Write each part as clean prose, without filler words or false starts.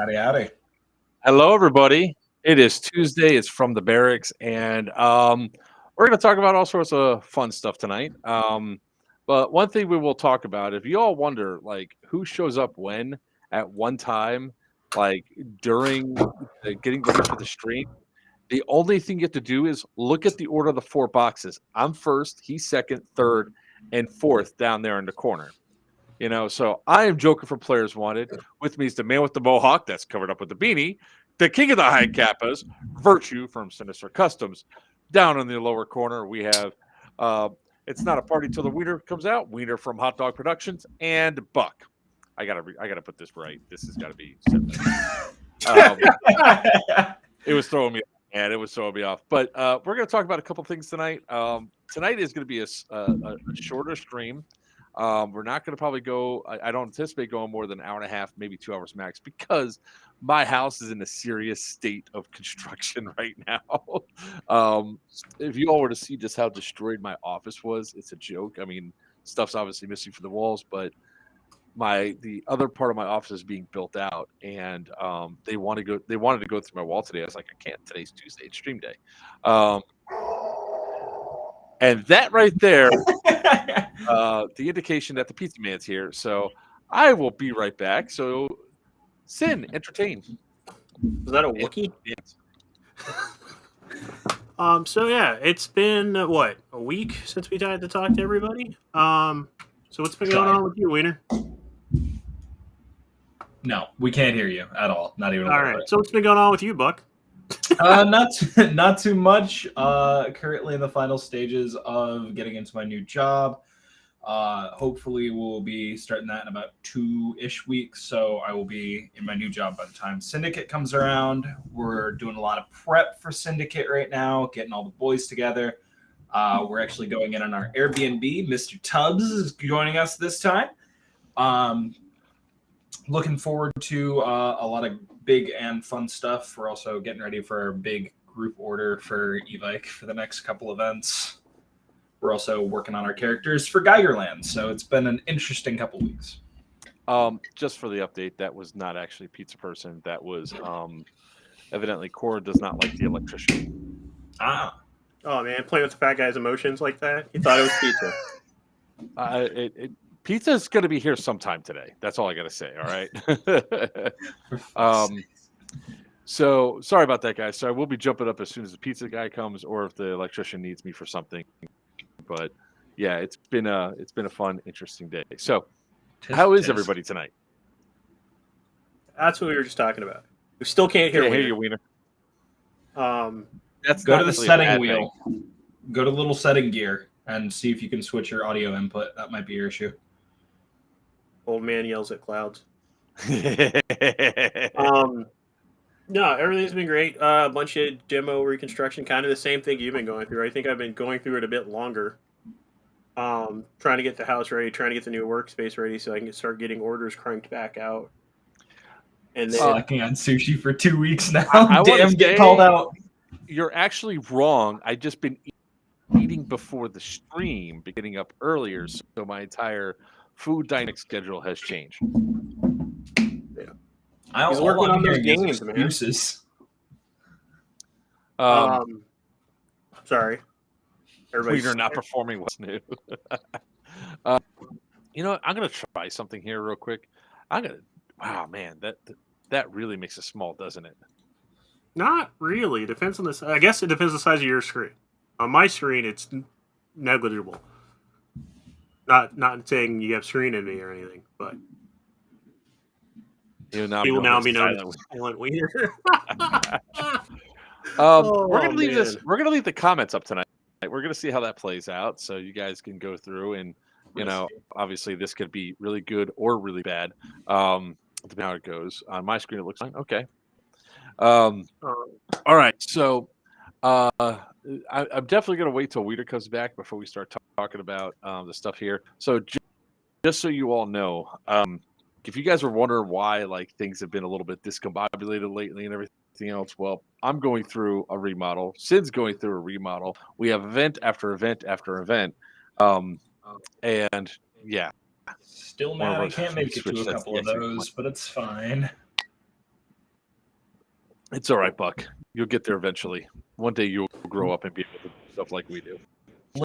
Howdy, howdy. Hello, everybody. It is Tuesday. It's from the barracks, and we're going to talk about all sorts of fun stuff tonight. But one thing we will talk about, if you all wonder, like, who shows up when at one time, like during getting ready for the stream, the only thing you have to do is look at the order of the four boxes. I'm first, he's second, third, and fourth down there in the corner. You know, so I am Joker for Players Wanted. With me is the man with the mohawk that's covered up with the beanie, the king of the high kappas, Virtue from Sinister Customs. Down in the lower corner, we have It's Not a Party Till the Wiener Comes Out, Wiener from Hot Dog Productions, and Buck. I gotta put this right. This has got to be. It was throwing me. And it was throwing me off. But we're going to talk about a couple things tonight. Tonight is going to be a shorter stream. We're not going to probably go. I don't anticipate going more than an hour and a half, maybe 2 hours max, because my house is in a serious state of construction right now. If you all were to see just how destroyed my office was, it's a joke. I mean, stuff's obviously missing from the walls, but the other part of my office is being built out, and they wanted to go through my wall today. I was like, I can't. Today's Tuesday. It's stream day. And that right there, the indication that the pizza man's here. So I will be right back. So, Sin, entertain. Was that a Wookiee? Yes. So yeah, it's been a week since we tried to talk to everybody. So what's been going on with you, Wiener? No, we can't hear you at all. Not even a all little right. bit. So what's been going on with you, Buck? Not too much. Currently in the final stages of getting into my new job. Hopefully we'll be starting that in about 2-ish weeks. So I will be in my new job by the time Syndicate comes around. We're doing a lot of prep for Syndicate right now, getting all the boys together. We're actually going in on our Airbnb. Mr. Tubbs is joining us this time. Looking forward to a lot of big and fun stuff. We're also getting ready for our big group order for Evike for the next couple events. We're also working on our characters for Geigerland, so it's been an interesting couple weeks. Just for the update, that was not actually Pizza Person. That was evidently Cora does not like the electrician. Ah. Oh man, playing with the fat guy's emotions like that. He thought it was pizza. Pizza's going to be here sometime today. That's all I got to say. All right. So sorry about that, guys. So I will be jumping up as soon as the pizza guy comes, or if the electrician needs me for something. But yeah, it's been a fun, interesting day. So how is everybody tonight? That's what we were just talking about. We still can't hear you, Wiener. That's go to the setting wheel. Go to little setting gear and see if you can switch your audio input. That might be your issue. Old man yells at clouds. No, everything's been great. A bunch of demo reconstruction, kind of the same thing you've been going through. I think I've been going through it a bit longer. Trying to get the house ready, trying to get the new workspace ready so I can start getting orders cranked back out. And then slacking on sushi for 2 weeks now. Damn, get called out. You're actually wrong. I just been eating before the stream, getting up earlier, so my entire food dining schedule has changed. He's working on those games, excuses. Sorry. We're not performing what's new. You know what? I'm going to try something here real quick. Wow, man, that really makes it small, doesn't it? Not really. It depends on the. I guess it depends on the size of your screen. On my screen, it's negligible. Not saying you have screen envy or anything, but he will now be known as Silent Wiener. We're gonna leave this. We're gonna leave the comments up tonight. We're gonna see how that plays out, so you guys can go through and obviously this could be really good or really bad. Depending on how it goes. On my screen, it looks fine. Okay. All right. So I'm definitely gonna wait till Weeder comes back before we start talking about the stuff here. So just so you all know, if you guys are wondering why things have been a little bit discombobulated lately and everything else, well, I'm going through a remodel. Sid's going through a remodel. We have event after event after event, and yeah. Still mad I can't make it to a couple of those, but it's fine. It's all right, Buck. You'll get there eventually. One day you'll grow up and be able to do stuff like we do.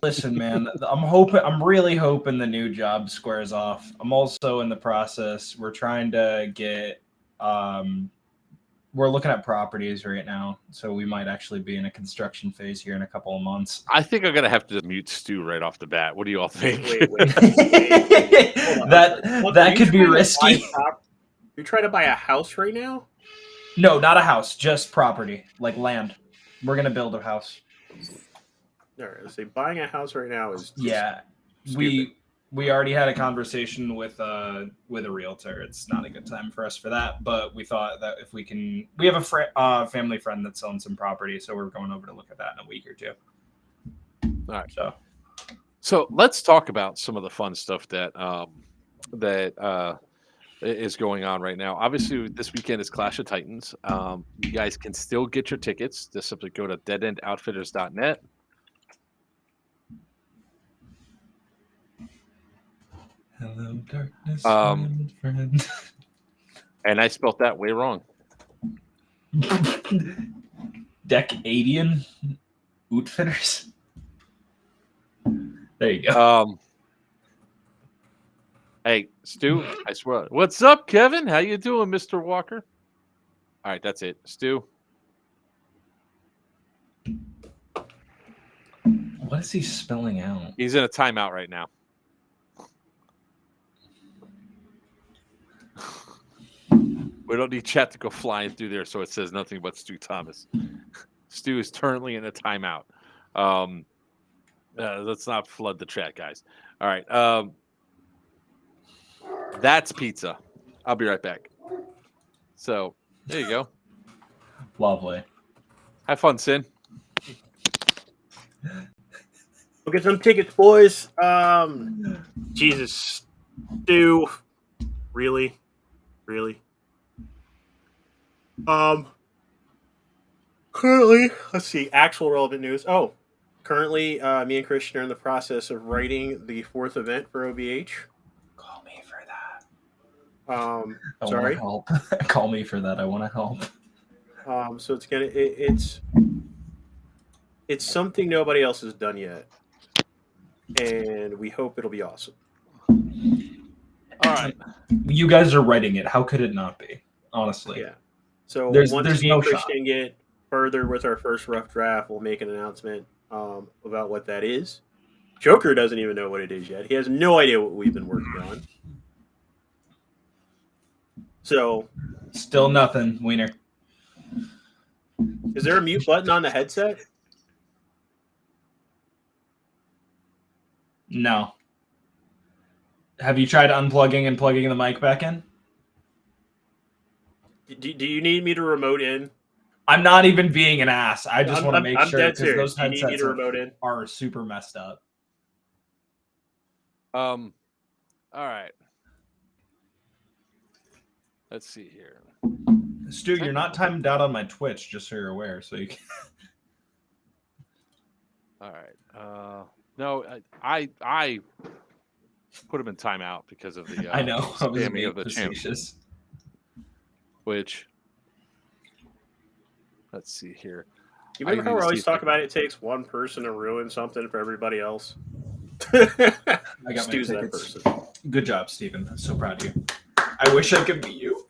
Listen, man, I'm really hoping the new job squares off. I'm also in the process. We're trying to get, we're looking at properties right now, so we might actually be in a construction phase here in a couple of months. I think I'm gonna have to mute Stu right off the bat. What do you all think? Wait. That could be risky. You're trying to buy a house right now? No, not a house, just property, like land. We're gonna build a house. All right, let's say buying a house right now is stupid. We already had a conversation with a realtor. It's not a good time for us for that, but we thought that if we have a family friend that's selling some property, so we're going over to look at that in a week or two. All right, so let's talk about some of the fun stuff that is going on right now. Obviously, this weekend is Clash of Titans. You guys can still get your tickets. Just simply go to deadendoutfitters.net. Hello, darkness, my friend. And I spelt that way wrong. Decadian Outfitters. There you go. Hey, Stu, I swear. What's up, Kevin? How you doing, Mr. Walker? All right, that's it. Stu. What is he spelling out? He's in a timeout right now. We don't need chat to go flying through there, so it says nothing but Stu Thomas. Stu is currently in a timeout. Let's not flood the chat, guys. All right. That's pizza. I'll be right back. So there you go. Lovely. Have fun, Sin. We'll get some tickets, boys. Jesus, Stu, really. Currently, let's see, actual relevant news. Oh, currently, me and Christian are in the process of writing the 4th event for OBH. Call me for that. Sorry. Help. Call me for that. I want to help. So it's something nobody else has done yet, and we hope it'll be awesome. All right. You guys are writing it. How could it not be? Honestly. Yeah. So there's once no Christian get further with our first rough draft, we'll make an announcement about what that is. Joker doesn't even know what it is yet. He has no idea what we've been working on. So still nothing, Wiener. Is there a mute button on the headset? No. Have you tried unplugging and plugging the mic back in? Do you need me to remote in? I'm not even being an ass. I just want to make sure because those headsets are super messed up. All right. Let's see here. Stu, you're not timed out on my Twitch, just so you're aware. So you can. All right. No, I put him in timeout because of the I know spamming of the channel. Which, let's see here. You remember how we're always talking about it takes one person to ruin something for everybody else? I got Stu's my that tickets. person. Good job, Steven. I'm so proud of you. I wish I could be you.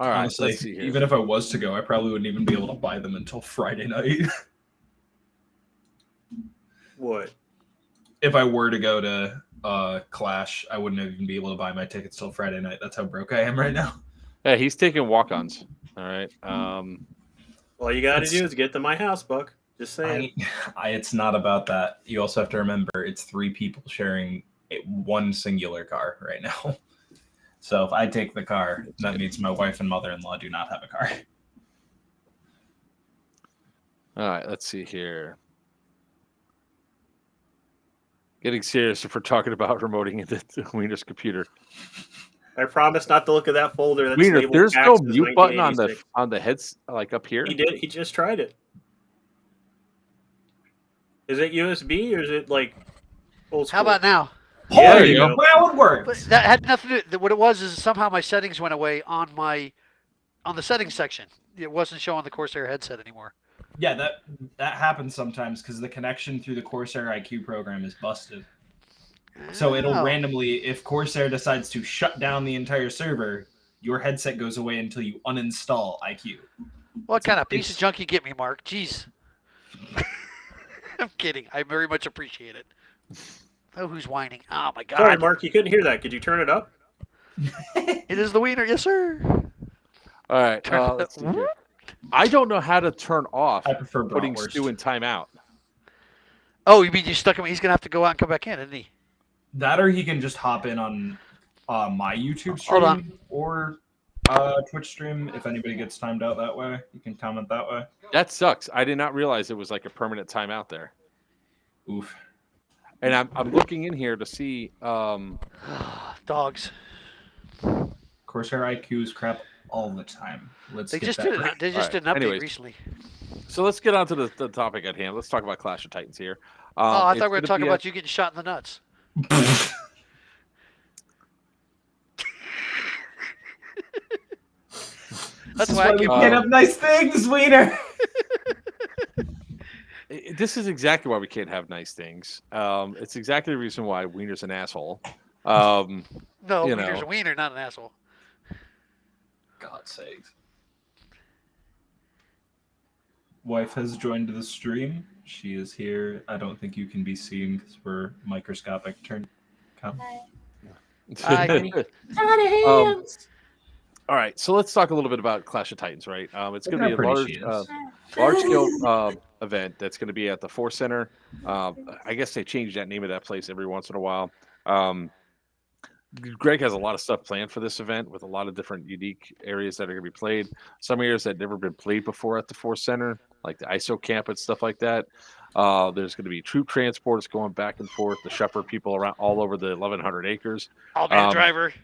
All right, honestly, let's see here. Even if I was to go, I probably wouldn't even be able to buy them until Friday night. What? If I were to go to Clash, I wouldn't even be able to buy my tickets till Friday night. That's how broke I am right now. Yeah, he's taking walk-ons. All right. All you got to do is get to my house, Buck. Just saying. It's not about that. You also have to remember it's 3 people sharing one singular car right now. So if I take the car, that means my wife and mother-in-law do not have a car. All right, let's see here. Getting serious if we're talking about remoting into Wiener's computer. I promise not to look at that folder. That's Wiener, there's no mute button on the heads, like up here. He did. He just tried it. Is it USB or is it like old school? How about now? Yeah, there you go. Well, it worked. But that had nothing to do. What it was is somehow my settings went away on my on the settings section. It wasn't showing the Corsair headset anymore. Yeah, that happens sometimes because the connection through the Corsair IQ program is busted. So it'll Oh. randomly, if Corsair decides to shut down the entire server, your headset goes away until you uninstall IQ. What kind of piece of junk you get me, Mark? Jeez. I'm kidding. I very much appreciate it. Oh, who's whining? Oh my God! Sorry, Mark, you couldn't hear that. Could you turn it up? It is the wiener, yes, sir. All right. Let's see here. I don't know how to turn off I prefer putting bratwurst. Stu in timeout. Oh, you mean you stuck him? He's gonna have to go out and come back in, isn't he? That or he can just hop in on my YouTube Hold on. stream or Twitch stream. If anybody gets timed out that way, you can comment that way. That sucks. I did not realize it was like a permanent timeout there. Oof. And I'm looking in here to see. Dogs. Corsair IQ is crap all the time. They just did it. They just did an update Anyways. recently. So let's get on to the topic at hand. Let's talk about Clash of Titans here. Oh, I it's thought we were gonna talking be about you getting shot in the nuts. That's why I we keep. can't have nice things, Wiener. This is exactly why we can't have nice things. It's exactly the reason why Wiener's an asshole. No, you wiener's know. a wiener, not an asshole. God's sakes. Wife has joined the stream. She is here. I don't think you can be seen because we're microscopic. Come. All right, so let's talk a little bit about Clash of Titans, right? It's going to be a pretty large-scale event that's going to be at the Force Center. I guess they change that name of that place every once in a while. Greg has a lot of stuff planned for this event with a lot of different unique areas that are going to be played. Some areas that have never been played before at the Force Center, like the ISO camp and stuff like that. There's going to be troop transports going back and forth to shepherd people around all over the 1,100 acres. I'll be the driver.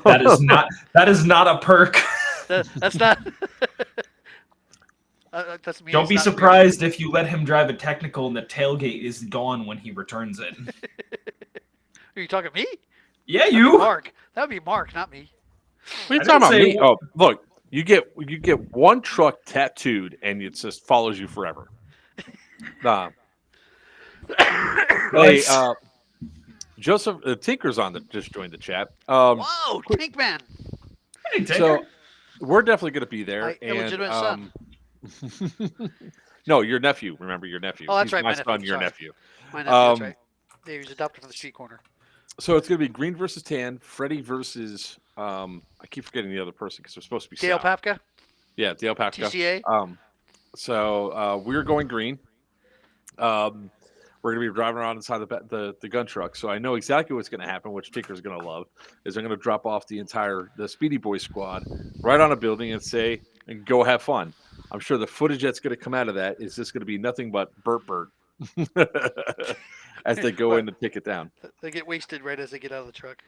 That is not a perk. That's not. That's me. Don't be surprised if you let him drive a technical and the tailgate is gone when he returns it. Are you talking me? Yeah, That'd you. be Mark. That would be Mark, not me. What are you I talking about didn't me? say- Oh, look, you get one truck tattooed and it just follows you forever. Hey, Joseph Tinker's just joined the chat. Whoa, Tink Man. Hey, So we're definitely going to be there. My illegitimate son. No, your nephew. Remember your nephew. Oh, that's He's right, my my son, nephew, your sorry. nephew. My nephew, that's right. Yeah, he was adopted from the street corner. So it's going to be green versus tan, Freddie versus I keep forgetting the other person because they're supposed to be Dale Sal. Papka, Yeah, Dale Papka. TCA. So we're going green. We're going to be driving around inside the gun truck. So I know exactly what's going to happen, which Tinker's going to love, is I'm going to drop off the Speedy Boy squad right on a building and say, go have fun. I'm sure the footage that's going to come out of that is just going to be nothing but Burt as they go in to take it down. They get wasted right as they get out of the truck.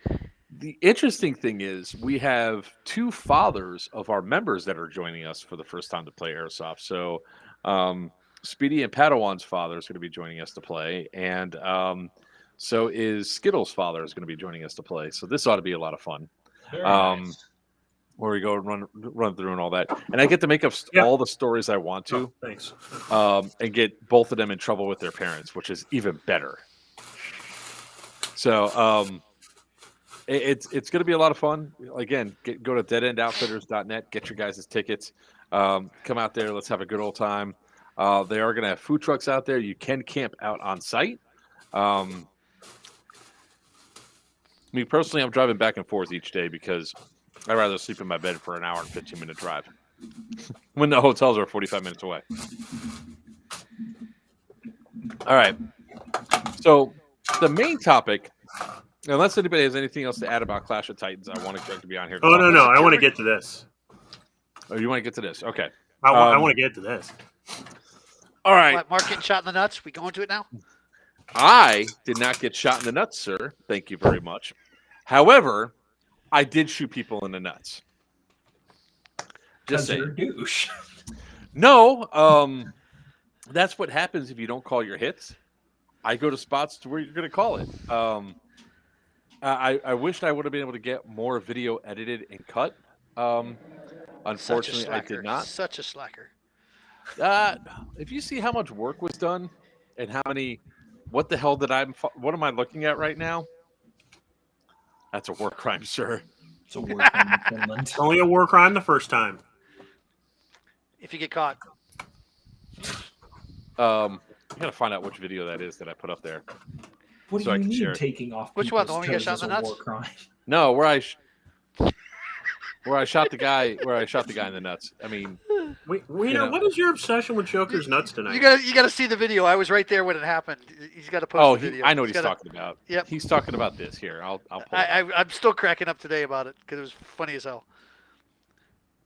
The interesting thing is we have two fathers of our members that are joining us for the first time to play Airsoft. So Speedy and Padawan's father is going to be joining us to play, and so is Skittles' father is going to be joining us to play. So this ought to be a lot of fun. Very nice. Where we go and run through and all that, and I get to make up all the stories I want to. Thanks. And get both of them in trouble with their parents, which is even better. So it's going to be a lot of fun. Again, go to deadendoutfitters.net, get your guys' tickets. Come out there. Let's have a good old time. They are going to have food trucks out there. You can camp out on site. Me personally, I'm driving back and forth each day because I'd rather sleep in my bed for an hour and 15-minute drive when the hotels are 45 minutes away. All right. So the main topic, unless anybody has anything else to add about Clash of Titans, I want Greg to be on here. Oh, no. I want to get to this. Oh, you want to get to this? Okay. I want to get to this. All right. What, Mark getting shot in the nuts? We going to it now? I did not get shot in the nuts, sir. Thank you very much. However, I did shoot people in the nuts. Just You're a saying. douche. No, that's what happens if you don't call your hits. I go to spots to where you're going to call it. I wished I would have been able to get more video edited and cut. Unfortunately, Such a I slacker. did not. Such a slacker. If you see how much work was done and how many, what the hell what am I looking at right now? That's a war crime, sir. It's a war crime in Finland. It's only a war crime the first time. If you get caught. I gotta find out which video that is that I put up there. What So I do you can share mean it. taking off Which one? people's The one we got toes shot is in a the war nuts? crime? No, where I shot the guy in the nuts. I mean, Wait, Wiener, what is your obsession with Joker's nuts tonight? You gotta see the video. I was right there when it happened. He's got to post oh, the video. I know what he's talking about. Yep. He's talking about this. Here, I'll pull it up. I'm still cracking up today about it because it was funny as hell.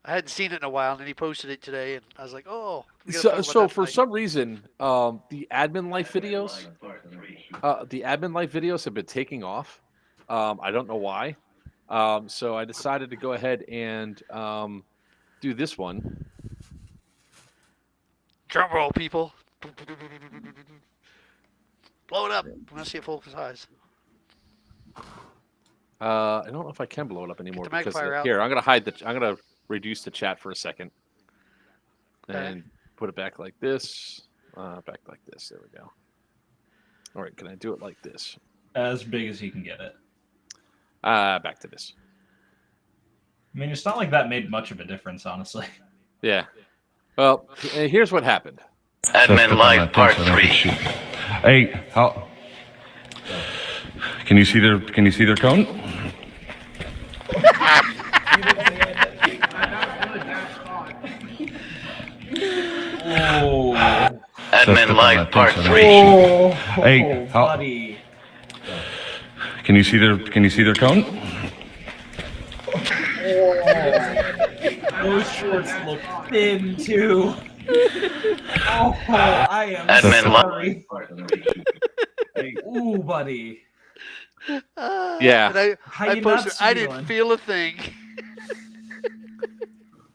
I hadn't seen it in a while, and then he posted it today, and I was like, "Oh." So for some reason, the admin life videos have been taking off. I don't know why. So I decided to go ahead and do this one. Drum roll, people. Blow it up. I want to see it full size. I don't know if I can blow it up anymore the because magnifier out. here I'm gonna reduce the chat for a second and put it back like this. Back like this. There we go. All right, can I do it like this? As big as you can get it. Back to this. I mean, it's not like that made much of a difference, honestly. Yeah. Well, here's what happened. Admin Live Part 3. Hey, how? Can you see their cone? Oh, Admin Live Part 3. Hey, how? buddy. Can you see their cone? Those shorts look thin too. Oh, I am Admin sorry. Ooh, buddy. Yeah. And How I you posted, not I didn't feeling? feel a thing.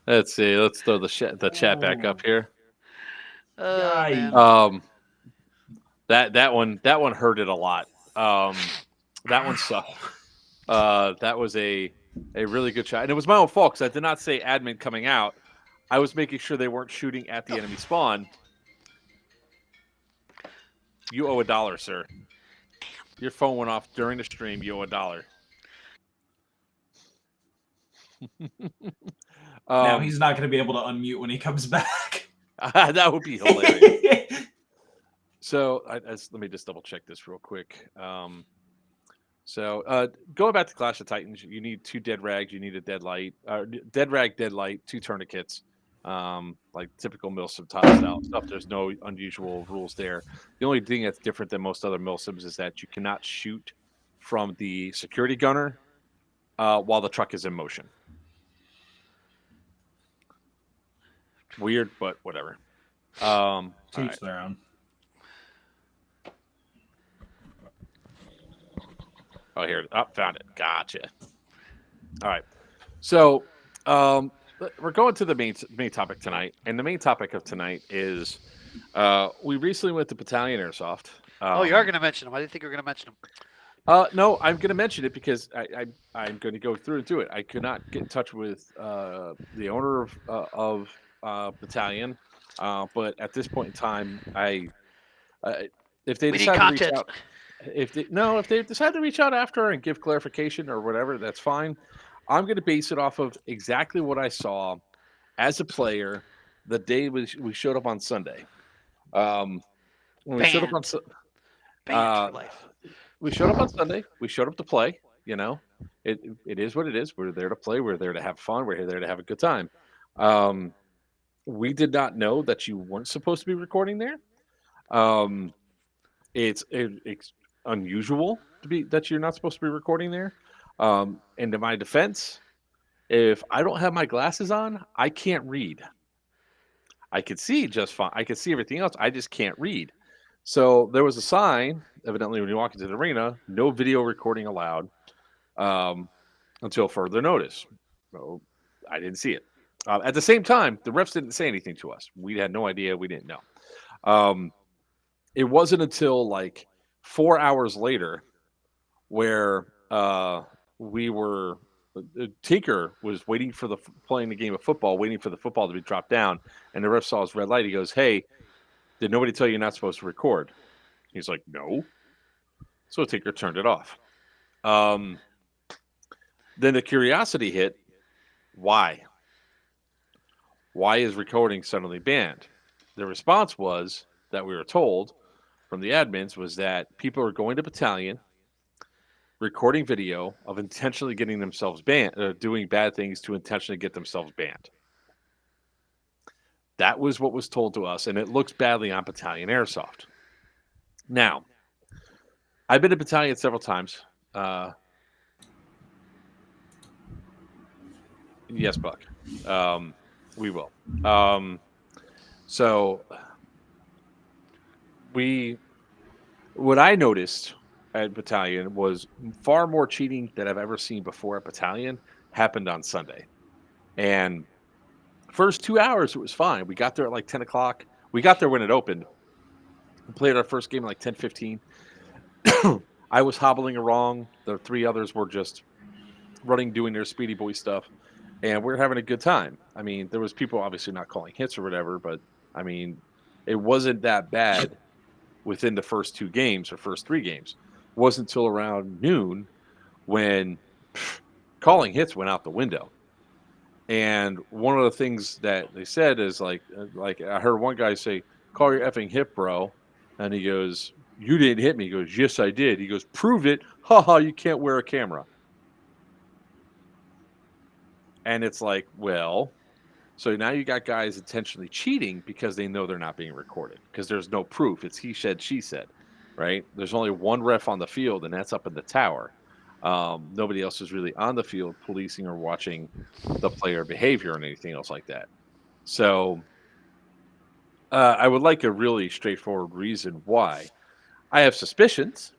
Let's see. Let's throw the chat back up here. Yikes. That one hurted a lot. That one sucked. That was a really good shot, and it was my own fault because I did not say admin coming out. I was making sure they weren't shooting at the enemy spawn. You owe $1, sir. Your phone went off during the stream. You owe $1. Now he's not going to be able to unmute when he comes back. That would be hilarious. So let me just double check this real quick. So going back to Clash of Titans, you need 2 dead rags, you need a dead light, dead rag, dead light, 2 tourniquets, like typical milsim style stuff. There's no unusual rules there. The only thing that's different than most other milsims is that you cannot shoot from the security gunner while the truck is in motion. Weird, but whatever. Teach their own. Oh, here. Oh, found it. Gotcha. All right. So we're going to the main topic tonight. And the main topic of tonight is we recently went to Battalion Airsoft. Oh, you are going to mention them. I didn't think you were going to mention them. No, I'm going to mention it because I'm going to go through and do it. I could not get in touch with the owner of Battalion. But at this point in time, if they decide to reach out, if they decide to reach out after and give clarification or whatever, that's fine. I'm going to base it off of exactly what I saw as a player the day we showed up on Sunday. When we showed up on we showed up on Sunday. We showed up to play. You know, it is what it is. We're there to play. We're there to have fun. We're there to have a good time. We did not know that you weren't supposed to be recording there. It's unusual that you're not supposed to be recording there. And to my defense, if I don't have my glasses on, I can't read. I could see just fine. I could see everything else. I just can't read. So there was a sign, evidently, when you walk into the arena, no video recording allowed until further notice. So I didn't see it. At the same time, the refs didn't say anything to us. We had no idea. We didn't know. It wasn't until like 4 hours later where we were Tinker was waiting for playing the game of football, waiting for the football to be dropped down, and the ref saw his red light. He goes, "Hey, did nobody tell you you're not supposed to record?" He's like, "No." So Tinker turned it off. Then the curiosity hit. Why? Why is recording suddenly banned? The response was that we were told from the admins was that people are going to Battalion, recording video of intentionally getting themselves banned, doing bad things to intentionally get themselves banned. That was what was told to us, and it looks badly on Battalion Airsoft. Now, I've been to Battalion several times. Yes, Buck. We will. So what I noticed at Battalion was far more cheating than I've ever seen before at Battalion happened on Sunday. And first 2 hours, it was fine. We got there at like 10 o'clock. We got there when it opened. We played our first game at like 10:15. I was hobbling along. The 3 others were just running, doing their speedy boy stuff. And we're having a good time. I mean, there was people obviously not calling hits or whatever, but I mean, it wasn't that bad within the first 2 games or first 3 games. It wasn't until around noon when calling hits went out the window. And one of the things that they said is like I heard one guy say, "Call your effing hit, bro." And he goes, "You didn't hit me." He goes, "Yes, I did." He goes, "Prove it." Haha, you can't wear a camera. And it's like, well, so now you got guys intentionally cheating because they know they're not being recorded because there's no proof. It's he said, she said, right? There's only one ref on the field, and that's up in the tower. Nobody else is really on the field policing or watching the player behavior or anything else like that. So I would like a really straightforward reason why. I have suspicions.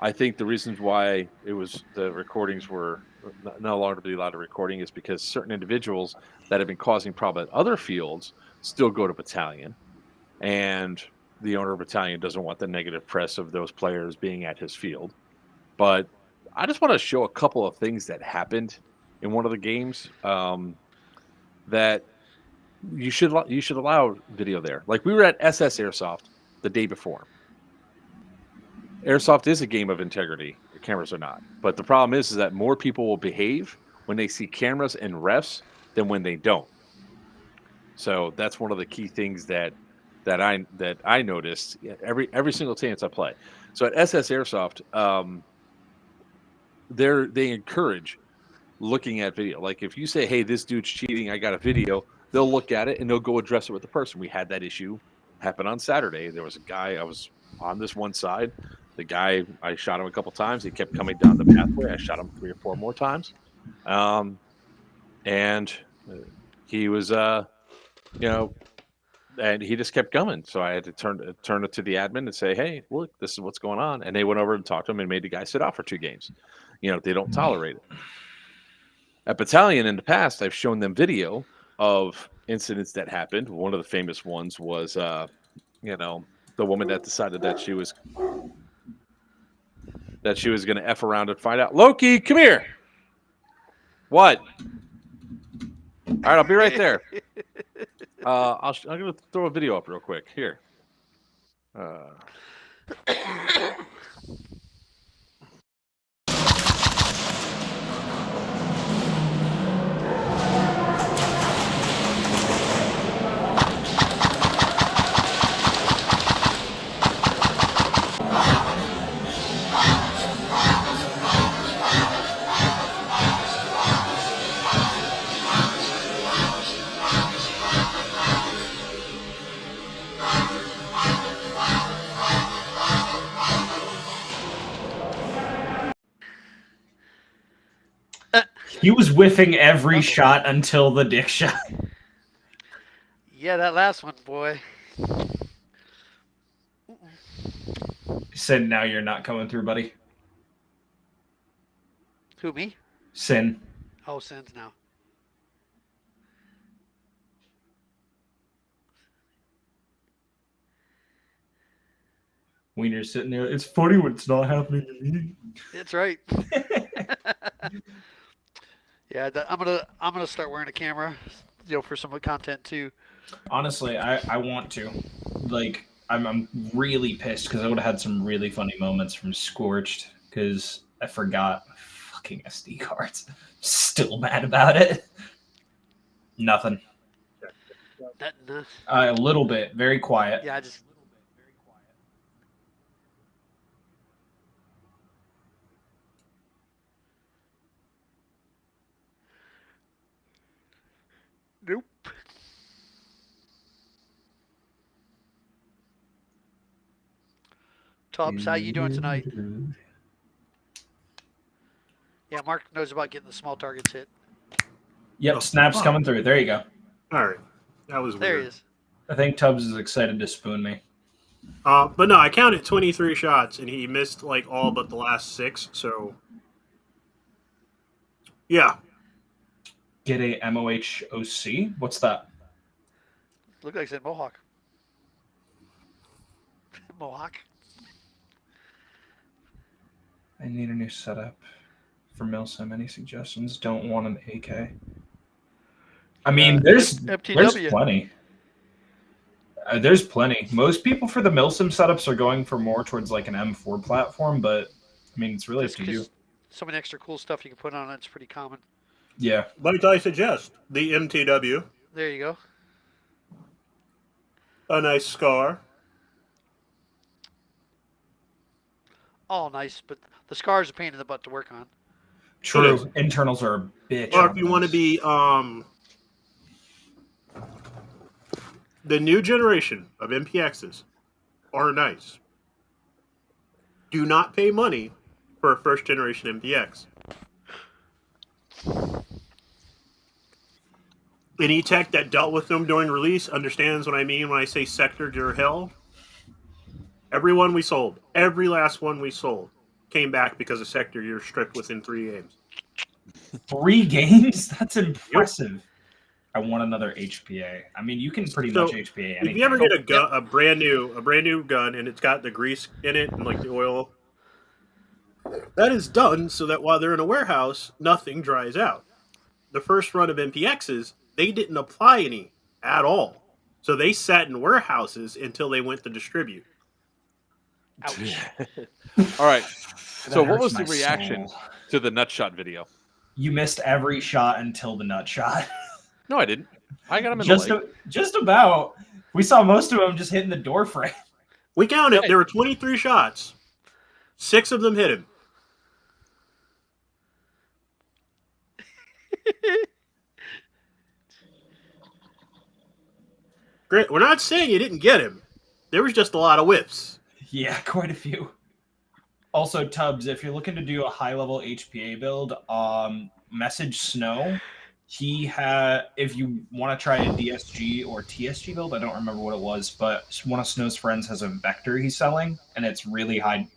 I think the reasons why the recordings were no longer to be allowed to recording is because certain individuals that have been causing problem at other fields still go to Battalion, and the owner of Battalion doesn't want the negative press of those players being at his field. But I just want to show a couple of things that happened in one of the games that you should allow video there. Like we were at SS Airsoft the day before. Airsoft is a game of integrity. The cameras are not. But the problem is that more people will behave when they see cameras and refs than when they don't. So that's one of the key things that I noticed every single chance I play. So at SS Airsoft, they encourage looking at video. Like if you say, "Hey, this dude's cheating, I got a video," they'll look at it and they'll go address it with the person. We had that issue happen on Saturday. There was a guy, I was on this one side. The guy, I shot him a couple times. He kept coming down the pathway. I shot him 3 or 4 more times. And he was, and he just kept coming. So I had to turn it to the admin and say, "Hey, look, this is what's going on." And they went over and talked to him and made the guy sit out for 2 games. They don't tolerate it. At Battalion in the past, I've shown them video of incidents that happened. One of the famous ones was, the woman that decided that she was going to F around and find out. Loki, come here. What? All right, I'll be right there. I'm going to throw a video up real quick. Here. He was whiffing every shot until the dick shot. Yeah, that last one, boy. Sin, now you're not coming through, buddy. Who, me? Sin. Oh, Sins now. Wiener's sitting there. It's funny when it's not happening to me. That's right. Yeah, I'm gonna start wearing a camera, for some content too. Honestly, I want to. Like, I'm really pissed because I would have had some really funny moments from Scorched because I forgot fucking SD cards. Still mad about it. Nothing. Nothing. A little bit, very quiet. Yeah, I just. Nope. Tubbs, how you doing tonight? Yeah, Mark knows about getting the small targets hit. Yep, snaps coming through. There you go. All right. That was There weird. he is. I think Tubbs is excited to spoon me. But no, I counted 23 shots, and he missed like all but the last 6. So, yeah. Get a MOHOC? What's that? Look like I said Mohawk. Mohawk. I need a new setup for Milsim. Any suggestions? Don't want an AK. I mean, there's plenty. There's plenty. Most people for the Milsim setups are going for more towards like an M4 platform, but I mean, it's really up to you. So many extra cool stuff you can put on it. It's pretty common. Yeah. Might I suggest the MTW? There you go. A nice scar. All nice, but the scars are a pain in the butt to work on. True. Internals are a bitch. Or if you want to be the new generation of MPXs are nice. Do not pay money for a first generation MPX. Any tech that dealt with them during release understands what I mean when I say sector to hell. Every one we sold, every last one we sold, came back because of sector you're stripped within 3 games. 3 games? That's impressive. Yep. I want another HPA. I mean, you can pretty much HPA anything. If you ever get a brand new gun and it's got the grease in it and like the oil, that is done so that while they're in a warehouse, nothing dries out. The first run of MPXs, they didn't apply any at all. So they sat in warehouses until they went to distribute. Ouch. All right. So what was the reaction to the Nutshot video? You missed every shot until the Nutshot. No, I didn't. I got him in the leg. Just about. We saw most of them just hitting the door frame. We counted. There were 23 shots. 6 of them hit him. Great. We're not saying you didn't get him. There was just a lot of whips. Yeah, quite a few. Also, Tubbs, if you're looking to do a high-level HPA build, message Snow. If you want to try a DSG or TSG build, I don't remember what it was, but one of Snow's friends has a Vector he's selling, and it's really high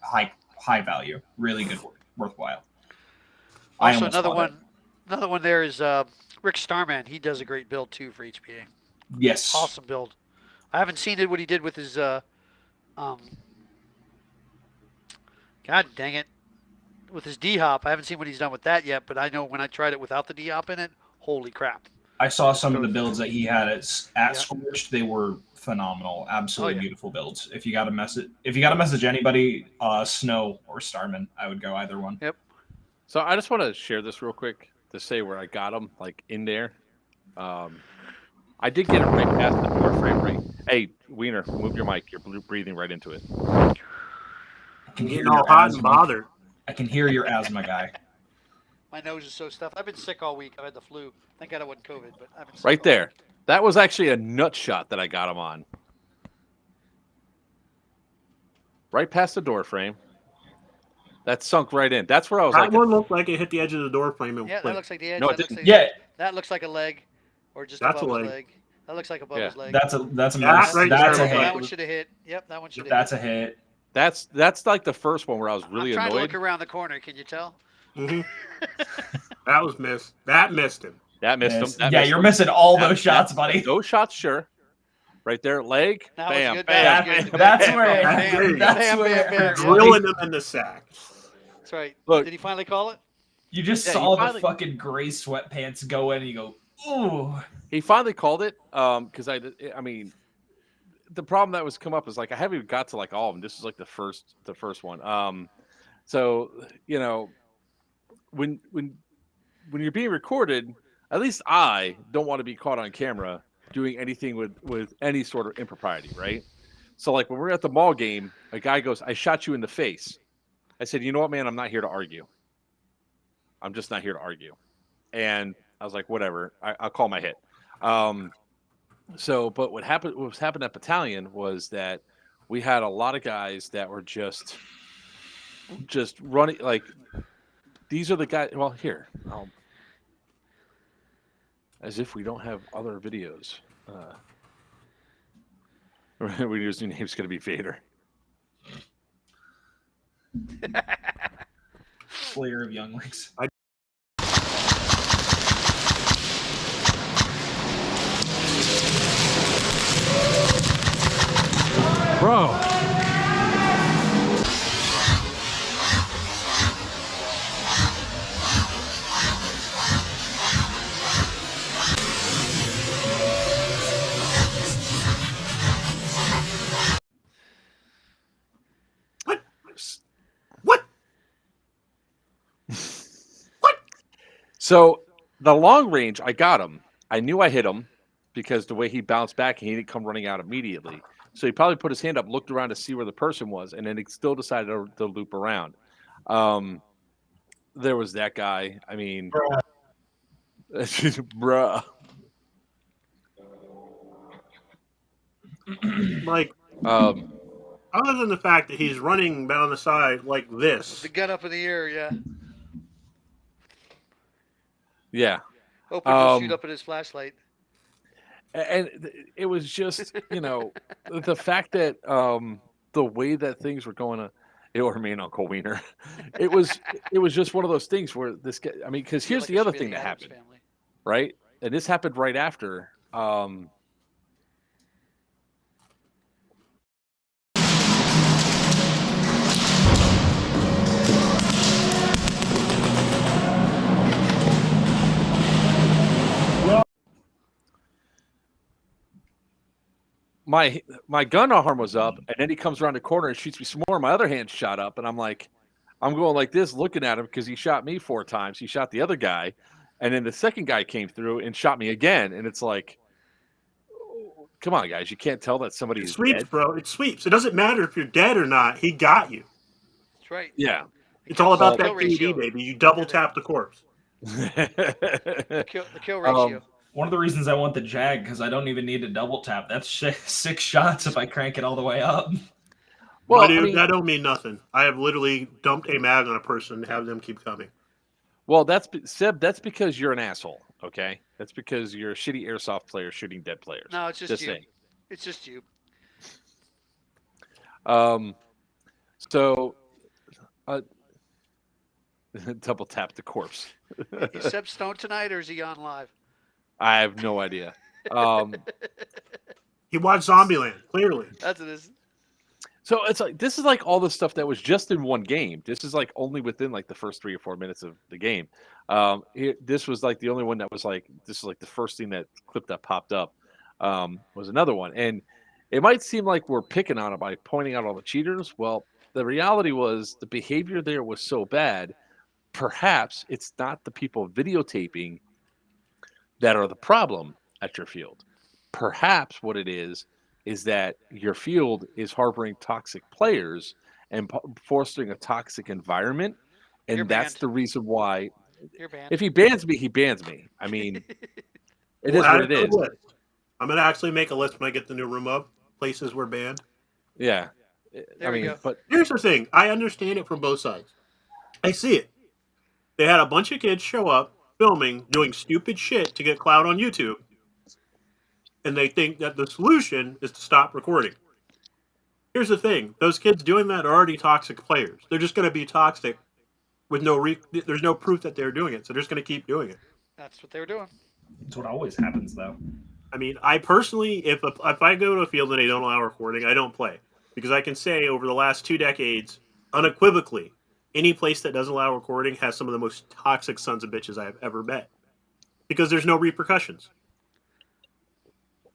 value, really good, worthwhile. Also, another one there is Rick Starman. He does a great build too for HPA. Yes, awesome build. I haven't seen what he did with his God dang it, with his D-hop. I haven't seen what he's done with that yet, but I know when I tried it without the D-hop in it, holy crap. I saw some of the builds that he had at Scorched. They were phenomenal, absolutely beautiful builds. If you got to message anybody, Snow or Starman, I would go either one. Yep. So I just want to share this real quick to say where I got him, like in there. I did get it right past the door frame, right? Hey, Wiener, move your mic. You're breathing right into it. I'm getting all hot and bothered. I can hear your asthma guy. My nose is so stuffed. I've been sick all week. I've had the flu. Thank God it wasn't COVID, but I've been sick. Right there. That was actually a nut shot that I got him on. Right past the door frame. That sunk right in. That's where I was that one looked like it hit the edge of the door frame. And that looks like the edge. No, it didn't. That looks like a leg, or just that's above a his leg. leg. That looks like above his leg. That's a that's hit. That one should have hit. Yep, that one should have hit. That's a hit. That's like the first one where I was really I'm trying annoyed. to look around the corner. Can you tell? Mm-hmm. That was missed. That missed him. That missed him. You're missing all those shots, buddy. Those shots, sure. right there, leg, That was bam, good, bam, that was good. That's Bam, where. bam, bam, That's bam, where. bam, bam. Drilling them in the sack. That's right. Look. Did he finally call it? You just Yeah, he saw finally- the fucking gray sweatpants go in, and you go, ooh. He finally called it because I mean, the problem that was come up is like I haven't even got to like all of them. This is like the first one. So you know, when you're being recorded, at least I don't want to be caught on camera doing anything with any sort of impropriety, right? So like when we're at the mall game, a guy goes, "I shot you in the face." I said, "You know what, man? I'm not here to argue. I'm just not here to argue." And I was like, "Whatever. I'll call my hit." So, but what happened at Battalion was that we had a lot of guys that were just running. Like these are the guys. Well, here, as if we don't have other videos. His new name's going to be Vader. Slayer of younglings. Bro. So the long range, I got him. I knew I hit him because the way he bounced back, and he didn't come running out immediately. So he probably put his hand up, looked around to see where the person was, and then he still decided to loop around. There was that guy. I mean, bruh. Like, Um, other than the fact that he's running down the side like this, The gun up in the air, yeah. yeah. Open to shoot up at his flashlight. And it was just, the fact that the way that things were going to, or me and Uncle Wiener, it was just one of those things where this guy, I mean, because here's Like the it other should be thing the that Addams happened, family. right? And this happened right after. My gun arm was up, and then he comes around the corner and shoots me some more. My other hand shot up, and I'm going like this, looking at him because he shot me 4 times. He shot the other guy, and then the second guy came through and shot me again. And it's like, come on, guys, you can't tell that somebody it is sweeps, dead. bro. It sweeps. It doesn't matter if you're dead or not. He got you. That's right. Yeah. It's all about The that kill ratio. KD, baby. You double tap the corpse. The kill ratio. One of the reasons I want the Jag, because I don't even need to double tap. That's 6 shots if I crank it all the way up. Well, Well, dude, I mean, that don't mean nothing. I have literally dumped a mag on a person and have them keep coming. well, Seb. That's because you're an asshole. Okay, that's because you're a shitty airsoft player shooting dead players. No, it's just you. saying. It's just you. So, double tap the corpse. Is Seb stoned tonight, or is he on live? I have no idea. He watched Zombieland, clearly. That's what it is. So it's like this is like all the stuff that was just in one game. This is like only within like the first 3 or 4 minutes of the game. This was like the only one that was like this is like the first thing that clip that popped up was another one, and it might seem like we're picking on it by pointing out all the cheaters. Well, the reality was the behavior there was so bad. Perhaps it's not the people videotaping that are the problem at your field. Perhaps what it is that your field is harboring toxic players and fostering a toxic environment, and You're that's banned. the reason why. You're banned. If he bans me, he bans me. I mean, it is We'll add what it to is. the list. I'm going to actually make a list when I get the new room up. Places were banned. Yeah, There we go. But Here's the thing. I understand it from both sides. I see it. They had a bunch of kids show up, filming, doing stupid shit to get clout on YouTube. And they think that the solution is to stop recording. Here's the thing. Those kids doing that are already toxic players. They're just going to be toxic with there's no proof that they're doing it. So they're just going to keep doing it. That's what they were doing. That's what always happens, though. I mean, I personally, if I go to a field and they don't allow recording, I don't play, because I can say over the last 2 decades, unequivocally, any place that doesn't allow recording has some of the most toxic sons of bitches I have ever met, because there's no repercussions.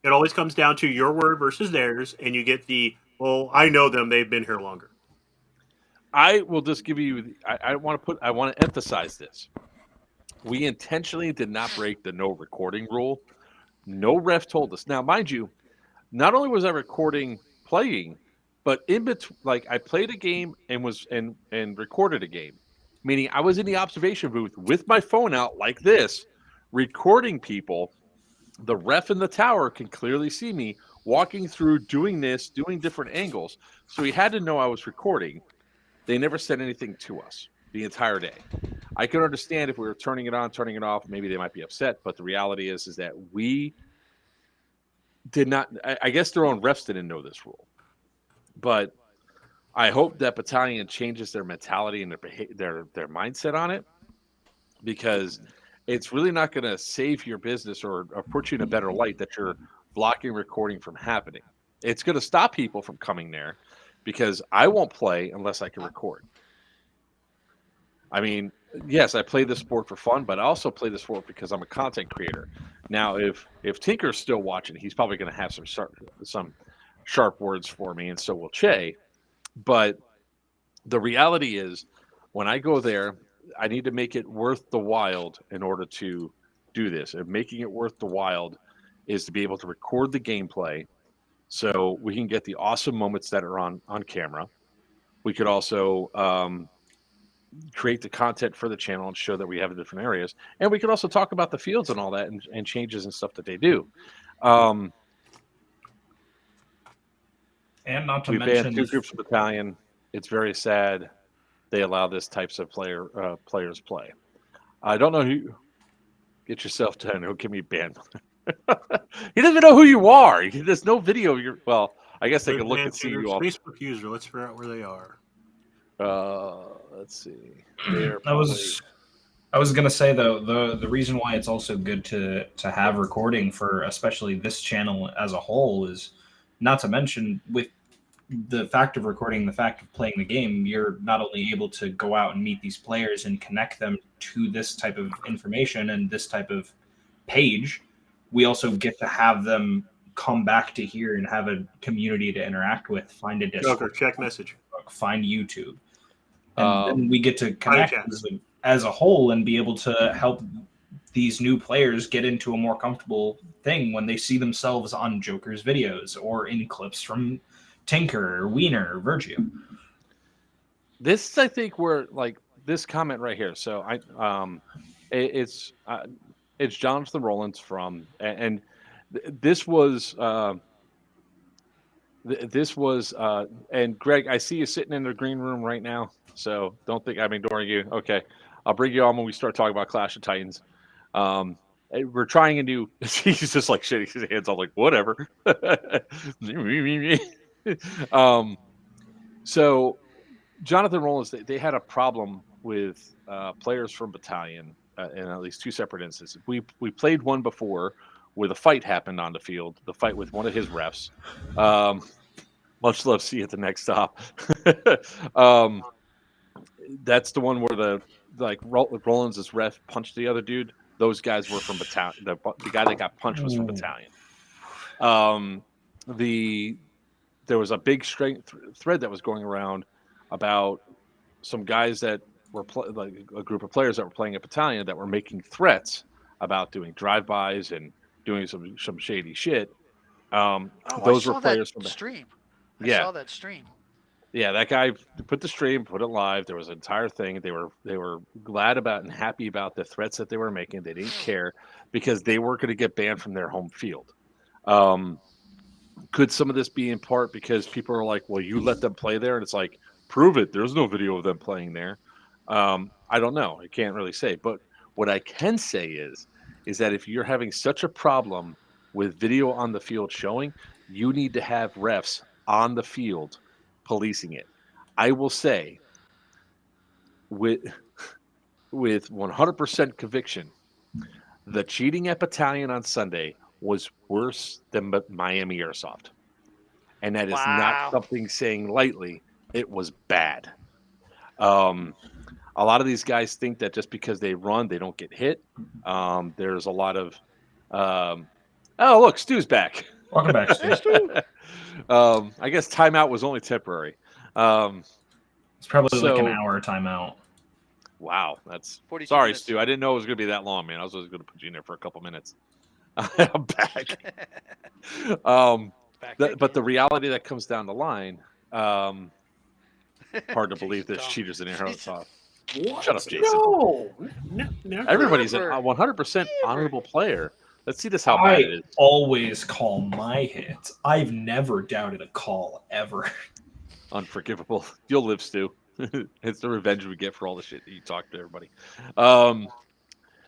It always comes down to your word versus theirs, and you get the, well, I know them, they've been here longer. I will just give you. I want to emphasize this. We intentionally did not break the no recording rule. No ref told us. Now, mind you, not only was I recording playing, but in between, like I played a game and recorded a game, meaning I was in the observation booth with my phone out like this, recording people. The ref in the tower can clearly see me walking through, doing this, doing different angles. So he had to know I was recording. They never said anything to us the entire day. I can understand if we were turning it on, turning it off, maybe they might be upset. But the reality is that we did not. I guess their own refs didn't know this rule. But I hope that Battalion changes their mentality and their mindset on it, because it's really not going to save your business or put you in a better light that you're blocking recording from happening. It's going to stop people from coming there, because I won't play unless I can record. I mean, yes, I play this sport for fun, but I also play this sport because I'm a content creator. Now, if Tinker's still watching, he's probably going to have some sharp words for me, and so will Che. But the reality is, when I go there, I need to make it worth the while in order to do this. And making it worth the while is to be able to record the gameplay so we can get the awesome moments that are on camera. We could also create the content for the channel and show that we have different areas. And we could also talk about the fields and all that and changes and stuff that they do. And not to we mention banned 2 groups of Battalion. It's very sad they allow this types of players play. I don't know who. Get yourself done. Who can be banned? He doesn't even know who you are. There's no video. Well, I guess they can look and see you all. Facebook user. Let's figure out where they are. Let's see. I was gonna say though, the reason why it's also good to have recording for especially this channel as a whole is, not to mention with the fact of recording, the fact of playing the game, you're not only able to go out and meet these players and connect them to this type of information and this type of page, we also get to have them come back to here and have a community to interact with, find a Discord, Joker, check message, find YouTube. And then we get to connect as a whole and be able to help these new players get into a more comfortable thing when they see themselves on Joker's videos or in clips from Tinker, Wiener, or Virgio. This, I think, where like this comment right here. So it's Jonathan Rollins from, and this was and Greg, I see you sitting in the green room right now. So don't think I'm ignoring you. Okay, I'll bring you on when we start talking about Clash of Titans. We're trying a new. He's just like shaking his hands. I'm like, whatever. So Jonathan Rollins, they had a problem with players from Battalion in at least 2 separate instances. We played one before where the fight happened on the field, the fight with one of his refs. Much love, see you at the next stop. That's the one where Rollins' ref punched the other dude. Those guys were from Battalion. The guy that got punched was from Battalion. There was a big thread that was going around about some guys that were like a group of players that were playing a Battalion that were making threats about doing drive-bys and doing some shady shit. Those were players from the stream. I saw that stream. Yeah, that guy put the stream, put it live. There was an entire thing. They were glad about and happy about the threats that they were making. They didn't care because they weren't going to get banned from their home field. Could some of this be in part because people are like, well, you let them play there? And it's like, prove it. There's no video of them playing there. I don't know. I can't really say. But what I can say is that if you're having such a problem with video on the field showing, you need to have refs on the field policing it. I will say with 100% conviction, the cheating at Battalion on Sunday was worse than Miami Airsoft. And that is Wow. not something saying lightly. It was bad. A lot of these guys think that just because they run, they don't get hit. There's a lot of, oh, look, Stu's back. Welcome back, Stu. I guess timeout was only temporary. It's probably like an so- hour timeout. Wow, that's 42 sorry, minutes. Stu. I didn't know it was going to be that long, man. I was just going to put you in there for a couple minutes. I'm back. Back But the reality that comes down the line, hard to Jeez, believe there's Tom. cheaters in Airsoft. What? Shut up, Jason. No, never. Everybody's a Never. 100% honorable player. Let's see this how bad I it is. always call my hits. I've never doubted a call ever. Unforgivable. You'll live, Stu. It's the revenge we get for all the shit that you talk to everybody.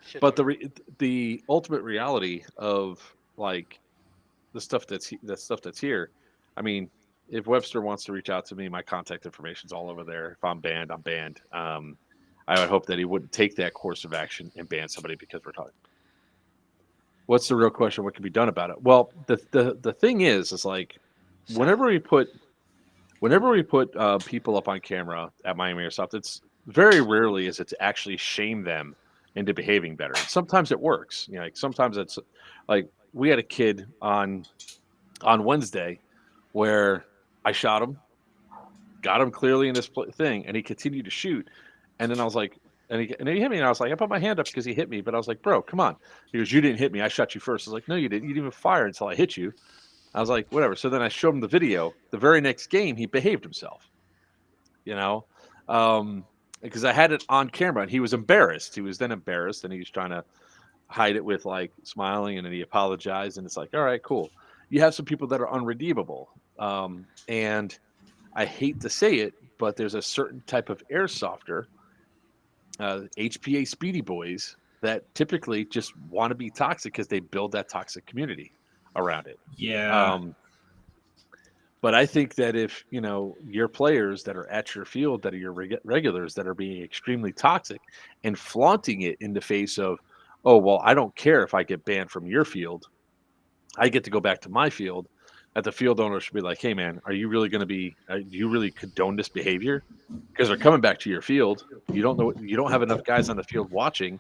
Shit, But the ultimate reality of like the stuff that's here. I mean, if Webster wants to reach out to me, my contact information's all over there. If I'm banned, I'm banned. I would hope that he wouldn't take that course of action and ban somebody because we're talking. What's the real question? What can be done about it? Well, the thing is like whenever we put people up on camera at Miami Airsoft, it's very rarely is it to actually shame them into behaving better. Sometimes it works. You know, like sometimes it's like we had a kid on Wednesday where I shot him, got him clearly in this thing, and he continued to shoot. And then I was like, and he hit me, and I was like, I put my hand up because he hit me, but I was like, bro, come on. He goes, you didn't hit me. I shot you first. I was like, no, you didn't. You didn't even fire until I hit you. I was like, whatever. So then I showed him the video. The very next game, he behaved himself. You know, because I had it on camera, and he was embarrassed. He was then embarrassed, and he was trying to hide it with like smiling, and then he apologized, and it's like, all right, cool. You have some people that are unredeemable, and I hate to say it, but there's a certain type of airsofter, HPA Speedy Boys, that typically just want to be toxic because they build that toxic community around it. Yeah. But I think that if, you know, your players that are at your field, that are your regulars that are being extremely toxic and flaunting it in the face of, oh, well, I don't care if I get banned from your field. I get to go back to my field. That the field owner should be like, hey, man, are you really going to be, do you really condone this behavior? Because they're coming back to your field. You don't know, you don't have enough guys on the field watching.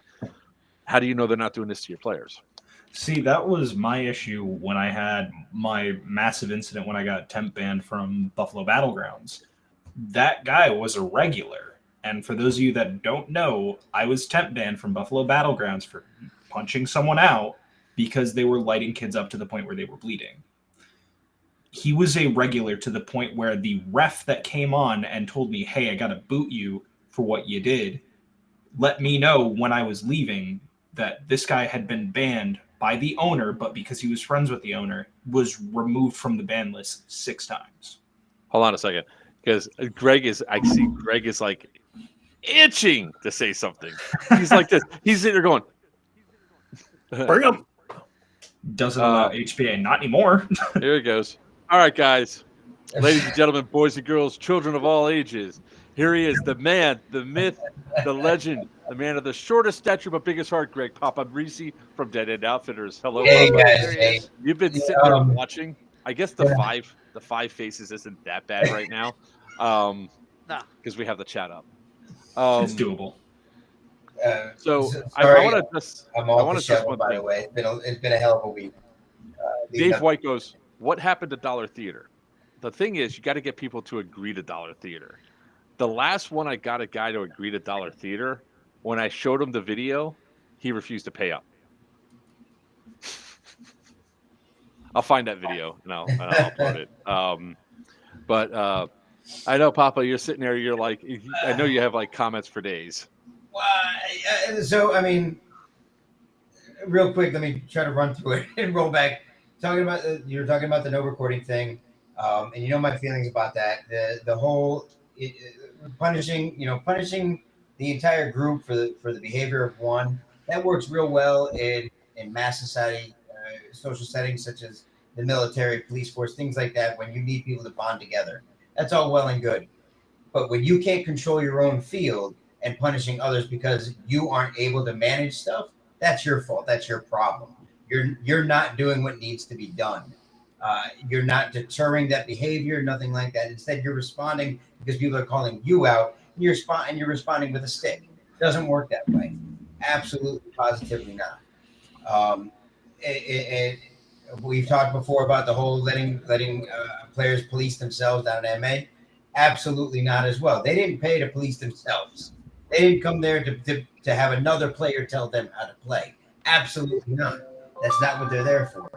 How do you know they're not doing this to your players? See, that was my issue when I had my massive incident when I got temp banned from Buffalo Battlegrounds. That guy was a regular. And for those of you that don't know, I was temp banned from Buffalo Battlegrounds for punching someone out because they were lighting kids up to the point where they were bleeding. He was a regular to the point where the ref that came on and told me, hey, I got to boot you for what you did, let me know when I was leaving that this guy had been banned by the owner, but because he was friends with the owner, was removed from the ban list 6 times. Hold on a second, because Greg is like itching to say something. He's like this. He's sitting there going, Bring him. Doesn't allow HPA, not anymore. Here it goes. All right, guys, ladies and gentlemen, boys and girls, children of all ages. Here he is, the man, the myth, the legend, the man of the shortest stature but biggest heart, Greg Papabrisi from Dead End Outfitters. Hello, Hey Papa. guys, There he hey. is. You've been sitting there watching. I guess the five faces isn't that bad right now, because we have the chat up. It's doable. So I sorry, want to just, I'm I all want to just disheveled, one by thing. the way. It's been a hell of a week. Dave White goes, what happened to Dollar Theater? The thing is, you got to get people to agree to Dollar Theater. The last one I got a guy to agree to Dollar Theater, when I showed him the video, he refused to pay up. I'll find that video and I'll upload it. But I know, Papa, you're sitting there. You're like, I know you have like comments for days. Well, so I mean, real quick, let me try to run through it and roll back. You're talking about the no recording thing, and you know my feelings about that. The whole punishing the entire group for the behavior of one, that works real well in mass society, social settings such as the military, police force, things like that. When you need people to bond together, that's all well and good. But when you can't control your own field and punishing others because you aren't able to manage stuff, that's your fault. That's your problem. You're not doing what needs to be done. You're not deterring that behavior, nothing like that. Instead, you're responding because people are calling you out, and you're responding with a stick. It doesn't work that way. Absolutely, positively not. We've talked before about the whole letting players police themselves down at MA. Absolutely not as well. They didn't pay to police themselves. They didn't come there to have another player tell them how to play. Absolutely not. That's not what they're there for.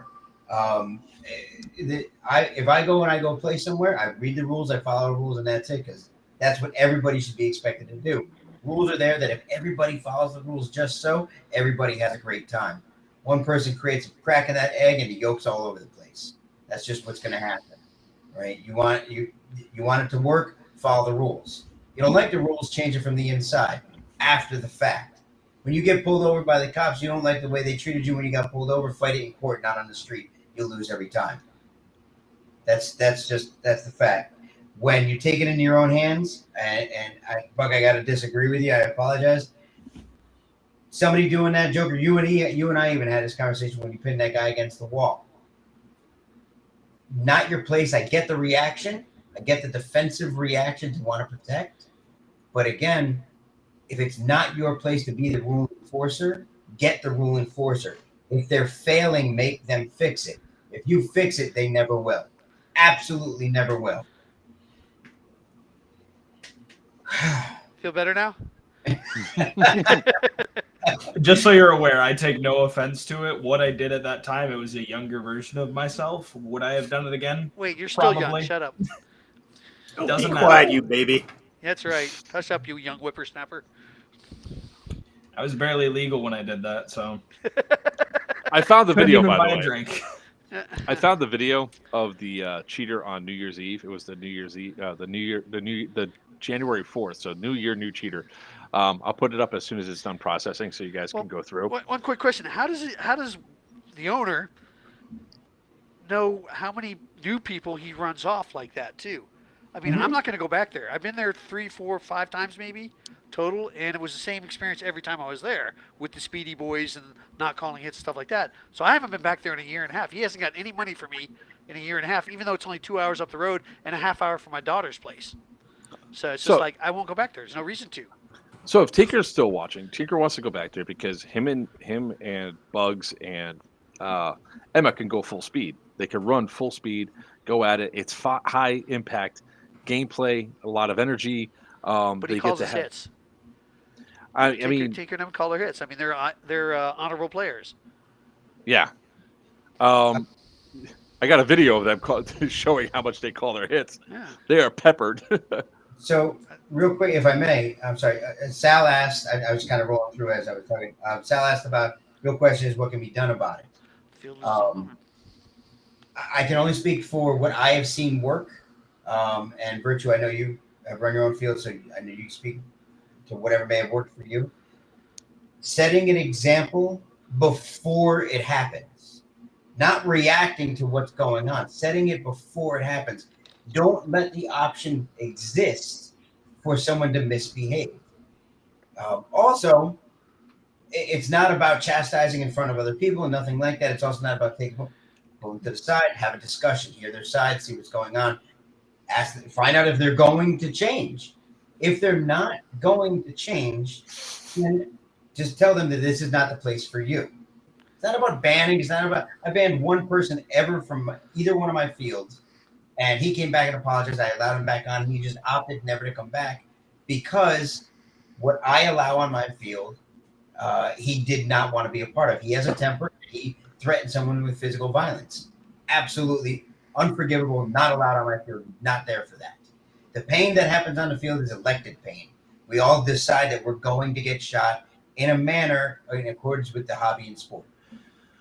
If I go play somewhere, I read the rules, I follow the rules, and that's it, because that's what everybody should be expected to do. Rules are there that if everybody follows the rules just so, everybody has a great time. One person creates a crack in that egg and the yolk's all over the place. That's just what's going to happen, right? You want it to work, follow the rules. You don't like the rules, change it from the inside after the fact. When you get pulled over by the cops, you don't like the way they treated you when you got pulled over, fight it in court, not on the street. You'll lose every time. That's the fact. When you take it into your own hands, Buck, I got to disagree with you. I apologize. Somebody doing that, Joker, you and I even had this conversation when you pinned that guy against the wall. Not your place. I get the reaction. I get the defensive reaction to want to protect. But again, if it's not your place to be the rule enforcer, get the rule enforcer. If they're failing, make them fix it. If you fix it, they never will. Absolutely never will. Feel better now? Just so you're aware, I take no offense to it. What I did at that time, it was a younger version of myself. Would I have done it again? Wait, you're still young. Probably. Shut up. Doesn't be quiet, you baby. That's right. Hush up, you young whippersnapper. I was barely legal when I did that, so I found the couldn't video, even by buy the a way. drink. I found the video of the cheater on New Year's Eve. It was the New Year's Eve, the January 4th. So New Year, new cheater. I'll put it up as soon as it's done processing, so you guys can go through. One quick question: How does the owner know how many new people he runs off like that too? I mean, I'm not going to go back there. I've been there 3, 4, 5 times maybe total, and it was the same experience every time I was there with the speedy boys and not calling hits and stuff like that. So I haven't been back there in a year and a half. He hasn't got any money for me in a year and a half, even though it's only 2 hours up the road and a half hour from my daughter's place. So it's just like, I won't go back there. There's no reason to. So if Tinker's still watching, Tinker wants to go back there because him and Bugs and Emma can go full speed. They can run full speed, go at it. It's high impact gameplay, a lot of energy. But he calls his hits. I mean, Tinker never call their hits. I mean, they're honorable players. Yeah. I got a video of them showing how much they call their hits. Yeah. They are peppered. So, real quick, if I may, I'm sorry. Sal asked, I was kind of rolling through as I was talking. Sal asked about, real question is what can be done about it? I can only speak for what I have seen work. And Virtue, I know you have run your own field, so I know you speak to whatever may have worked for you. Setting an example before it happens, not reacting to what's going on, setting it before it happens. Don't let the option exist for someone to misbehave. Also, it's not about chastising in front of other people and nothing like that. It's also not about taking them to the side, have a discussion, hear their side, see what's going on. Find out if they're going to change. If they're not going to change, then just tell them that this is not the place for you. It's not about banning. It's not about. I banned one person ever from either one of my fields, and he came back and apologized. I allowed him back on. He just opted never to come back because what I allow on my field, he did not want to be a part of. He has a temper. He threatened someone with physical violence. Absolutely unforgivable, not allowed on my field, not there for that. The pain that happens on the field is elected pain. We all decide that we're going to get shot in a manner in accordance with the hobby and sport.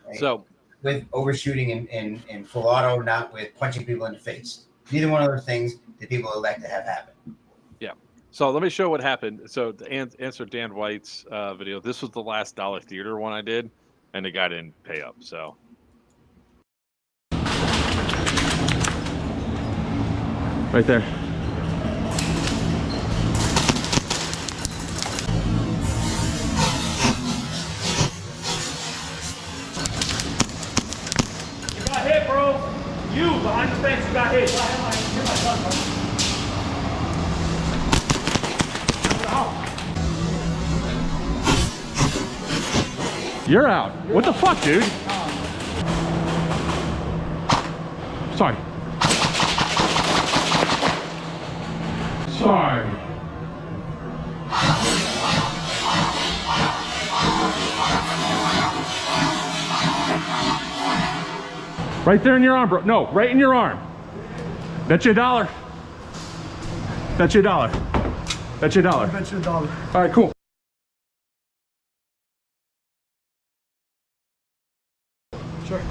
Right? So, with overshooting in full auto, not with punching people in the face. Neither one of those things that people elect to have happen. Yeah. So let me show what happened. So to answer Dan White's video, this was the last Dollar Theater one I did, and the guy didn't pay up. So. Right there. You're out. What the fuck, dude? Sorry. Sorry. Right there in your arm, bro. No, right in your arm. That's your $1. That's your $1. That's your $1. Bet you $1. All right, cool. Sure.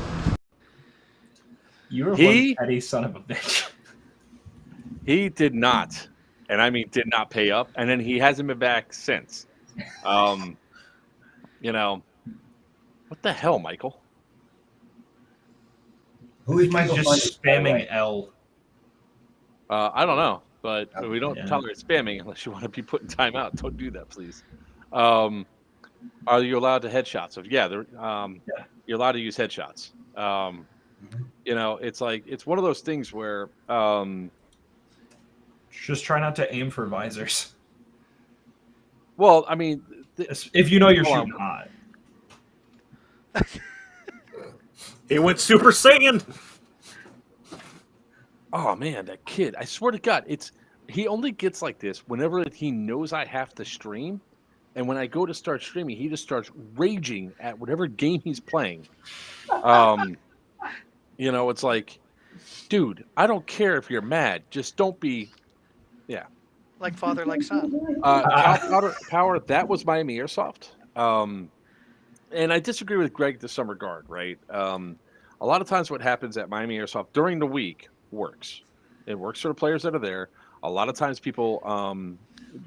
You're He- one petty son of a bitch. He did not, and I mean did not pay up, and then he hasn't been back since. You know, what the hell, Michael? Who is Michael? He's Funny, just by the spamming way? L. I don't know, but we don't Yeah. tolerate spamming unless you want to be put in timeout. Don't do that, please. Are you allowed to headshots? So yeah, you're allowed to use headshots. You know, it's like it's one of those things where Just try not to aim for visors. well, I mean, If you know you're Hold on. shooting hot. He went Super Saiyan. oh man, that kid! I swear to God, he only gets like this whenever he knows I have to stream, and when I go to start streaming, he just starts raging at whatever game he's playing. You know, it's like, dude, I don't care if you're mad, just don't be. Yeah. Like father, like son. Power, that was Miami Airsoft. And I disagree with Greg to some regard, right? A lot of times what happens at Miami Airsoft during the week works. It works for the players that are there. A lot of times people,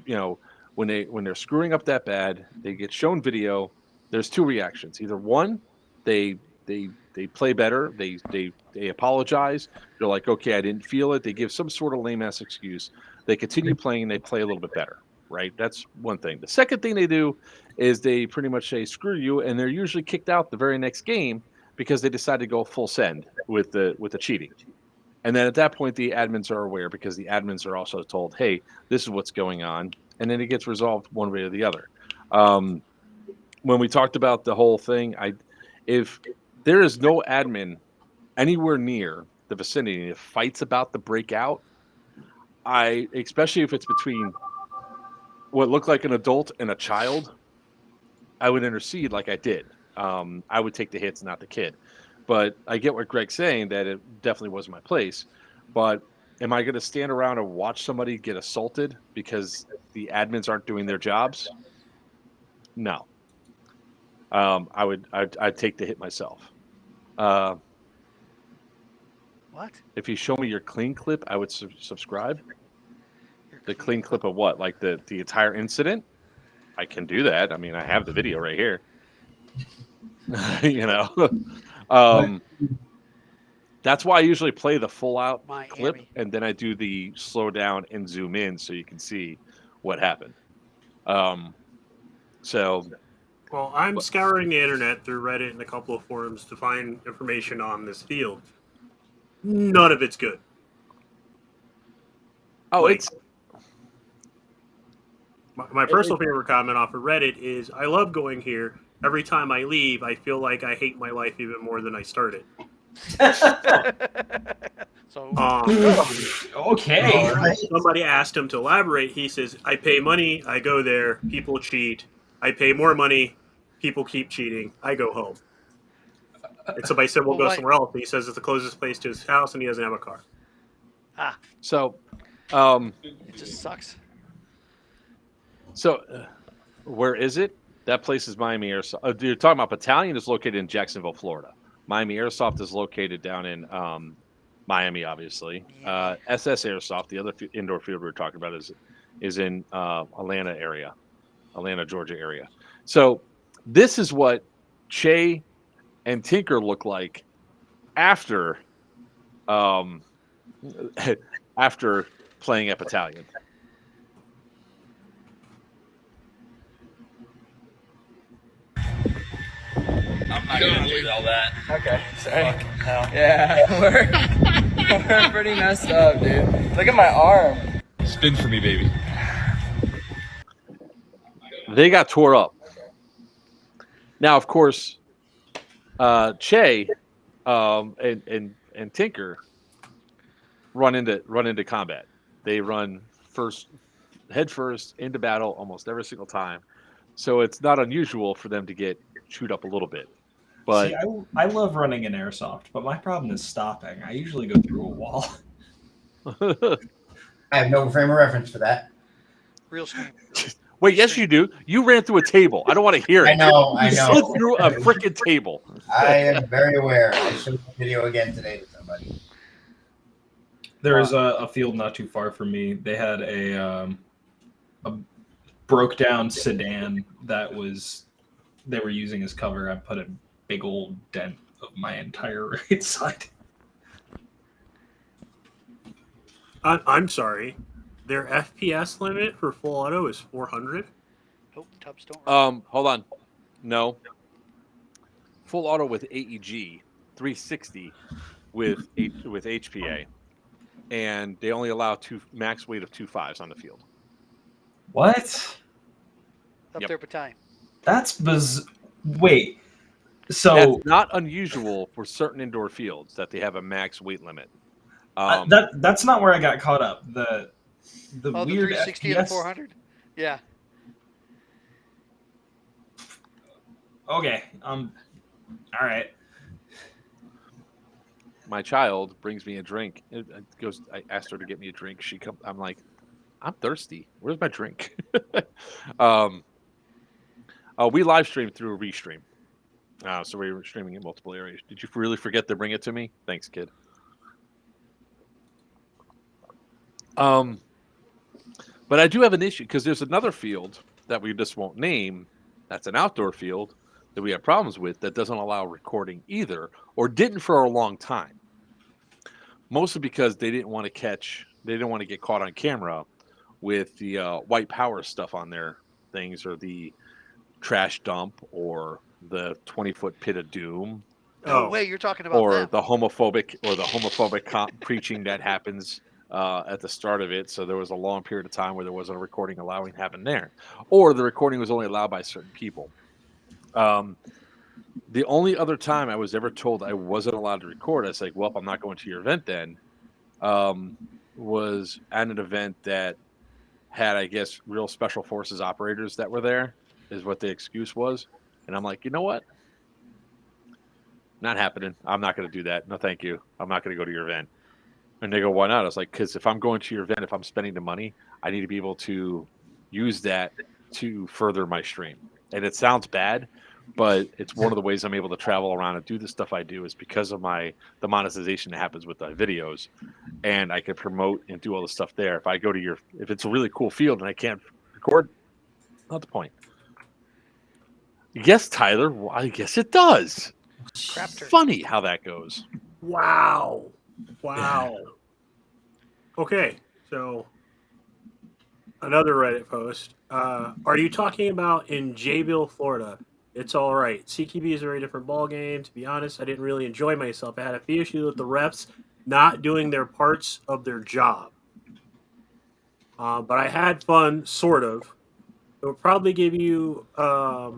you know, when they're screwing up that bad, they get shown video. There's two reactions. Either one, they play better. They apologize. They're like, okay, I didn't feel it. They give some sort of lame ass excuse. They continue playing and they play a little bit better, right? That's one thing. The second thing they do is they pretty much say, screw you, and they're usually kicked out the very next game because they decide to go full send with the cheating. And then at that point, the admins are aware because the admins are also told, hey, this is what's going on. And then it gets resolved one way or the other. When we talked about the whole thing, if there is no admin anywhere near the vicinity and it fights about the breakout, especially if it's between what looked like an adult and a child, I would intercede like I did. I would take the hits, not the kid. But I get what Greg's saying, that it definitely wasn't my place. But am I going to stand around and watch somebody get assaulted because the admins aren't doing their jobs? No. I'd take the hit myself. What? If you show me your clean clip, I would subscribe. The clean clip of what? Like the entire incident? I can do that. I mean, I have the video right here. You know, that's why I usually play the full out clip, and then I do the slow down and zoom in so you can see what happened. So, Well, I'm scouring the internet through Reddit and a couple of forums to find information on this field. None of it's good. oh, Like, it's My personal favorite comment off of Reddit is, I love going here. Every time I leave, I feel like I hate my life even more than I started. So Okay. Somebody asked him to elaborate. He says, I pay money, I go there, people cheat. I pay more money, people keep cheating. I go home. And somebody said, we'll go somewhere else. And he says it's the closest place to his house and he doesn't have a car. so. it just sucks. So, where is it? That place is Miami Airsoft. You're talking about Battalion is located in Jacksonville, Florida. Miami Airsoft is located down in Miami, obviously. SS Airsoft, the other indoor field we were talking about, is in Atlanta, Georgia area. So this is what Che and Tinker look like after after playing at Battalion. I'm not gonna do all that. Okay, sorry. Yeah. We're pretty messed up, dude. Look at my arm. Spin for me, baby. They got tore up. Now, of course, Che and Tinker run into combat. They run head first into battle almost every single time. So it's not unusual for them to get chewed up a little bit. But see, I love running in airsoft, but my problem is stopping. I usually go through a wall. I have no frame of reference for that. Real screen. wait, yes, you do. You ran through a table. I don't want to hear it. I You know. slid through a freaking table. I am very aware. I showed the video again today to somebody. There is a field not too far from me. They had a broke down sedan that they were using as cover. I put a big old dent of my entire right side. I'm sorry. Their FPS limit for full auto is 400. Nope, tubs don't. Hold on. No. Full auto with AEG, 360 with HPA, and they only allow max weight of 2.5s on the field. What? Up Yep. their battalion. That's wait. So That's not unusual for certain indoor fields that they have a max weight limit. that's not where I got caught up. The The weird 360 FPS. and the 400. Yeah. Okay. All right. My child brings me a drink. I asked her to get me a drink. I'm like, I'm thirsty. Where's my drink? We live streamed through a restream. So we were streaming in multiple areas. Did you really forget to bring it to me? Thanks, kid. But I do have an issue because there's another field that we just won't name. That's an outdoor field that we have problems with that doesn't allow recording either, or didn't for a long time. Mostly because they didn't want to get caught on camera with the white power stuff on their things, or the trash dump, or the 20-foot pit of doom. No way, you're talking about or them. the homophobic preaching that happens at the start of it. So there was a long period of time where there wasn't a recording allowing to happen there, or the recording was only allowed by certain people. The only other time I was ever told I wasn't allowed to record, I was like, well, I'm not going to your event then, was at an event that had, I guess, real special forces operators that were there, is what the excuse was. And I'm like, you know what? Not happening. I'm not going to do that. No, thank you. I'm not going to go to your event. And they go, why not? I was like, because if I'm going to your event, if I'm spending the money, I need to be able to use that to further my stream. And it sounds bad, but it's one of the ways I'm able to travel around and do the stuff I do is because of the monetization that happens with the videos. And I can promote and do all the stuff there. If I go to if it's a really cool field and I can't record, not the point. Yes, Tyler. Well, I guess it does. Funny how that goes. Wow. Okay, so another Reddit post. Are you talking about in Jayville, Florida? It's all right. CQB is a very different ball game. To be honest, I didn't really enjoy myself. I had a few issues with the refs not doing their parts of their job. But I had fun, sort of. It would probably give you a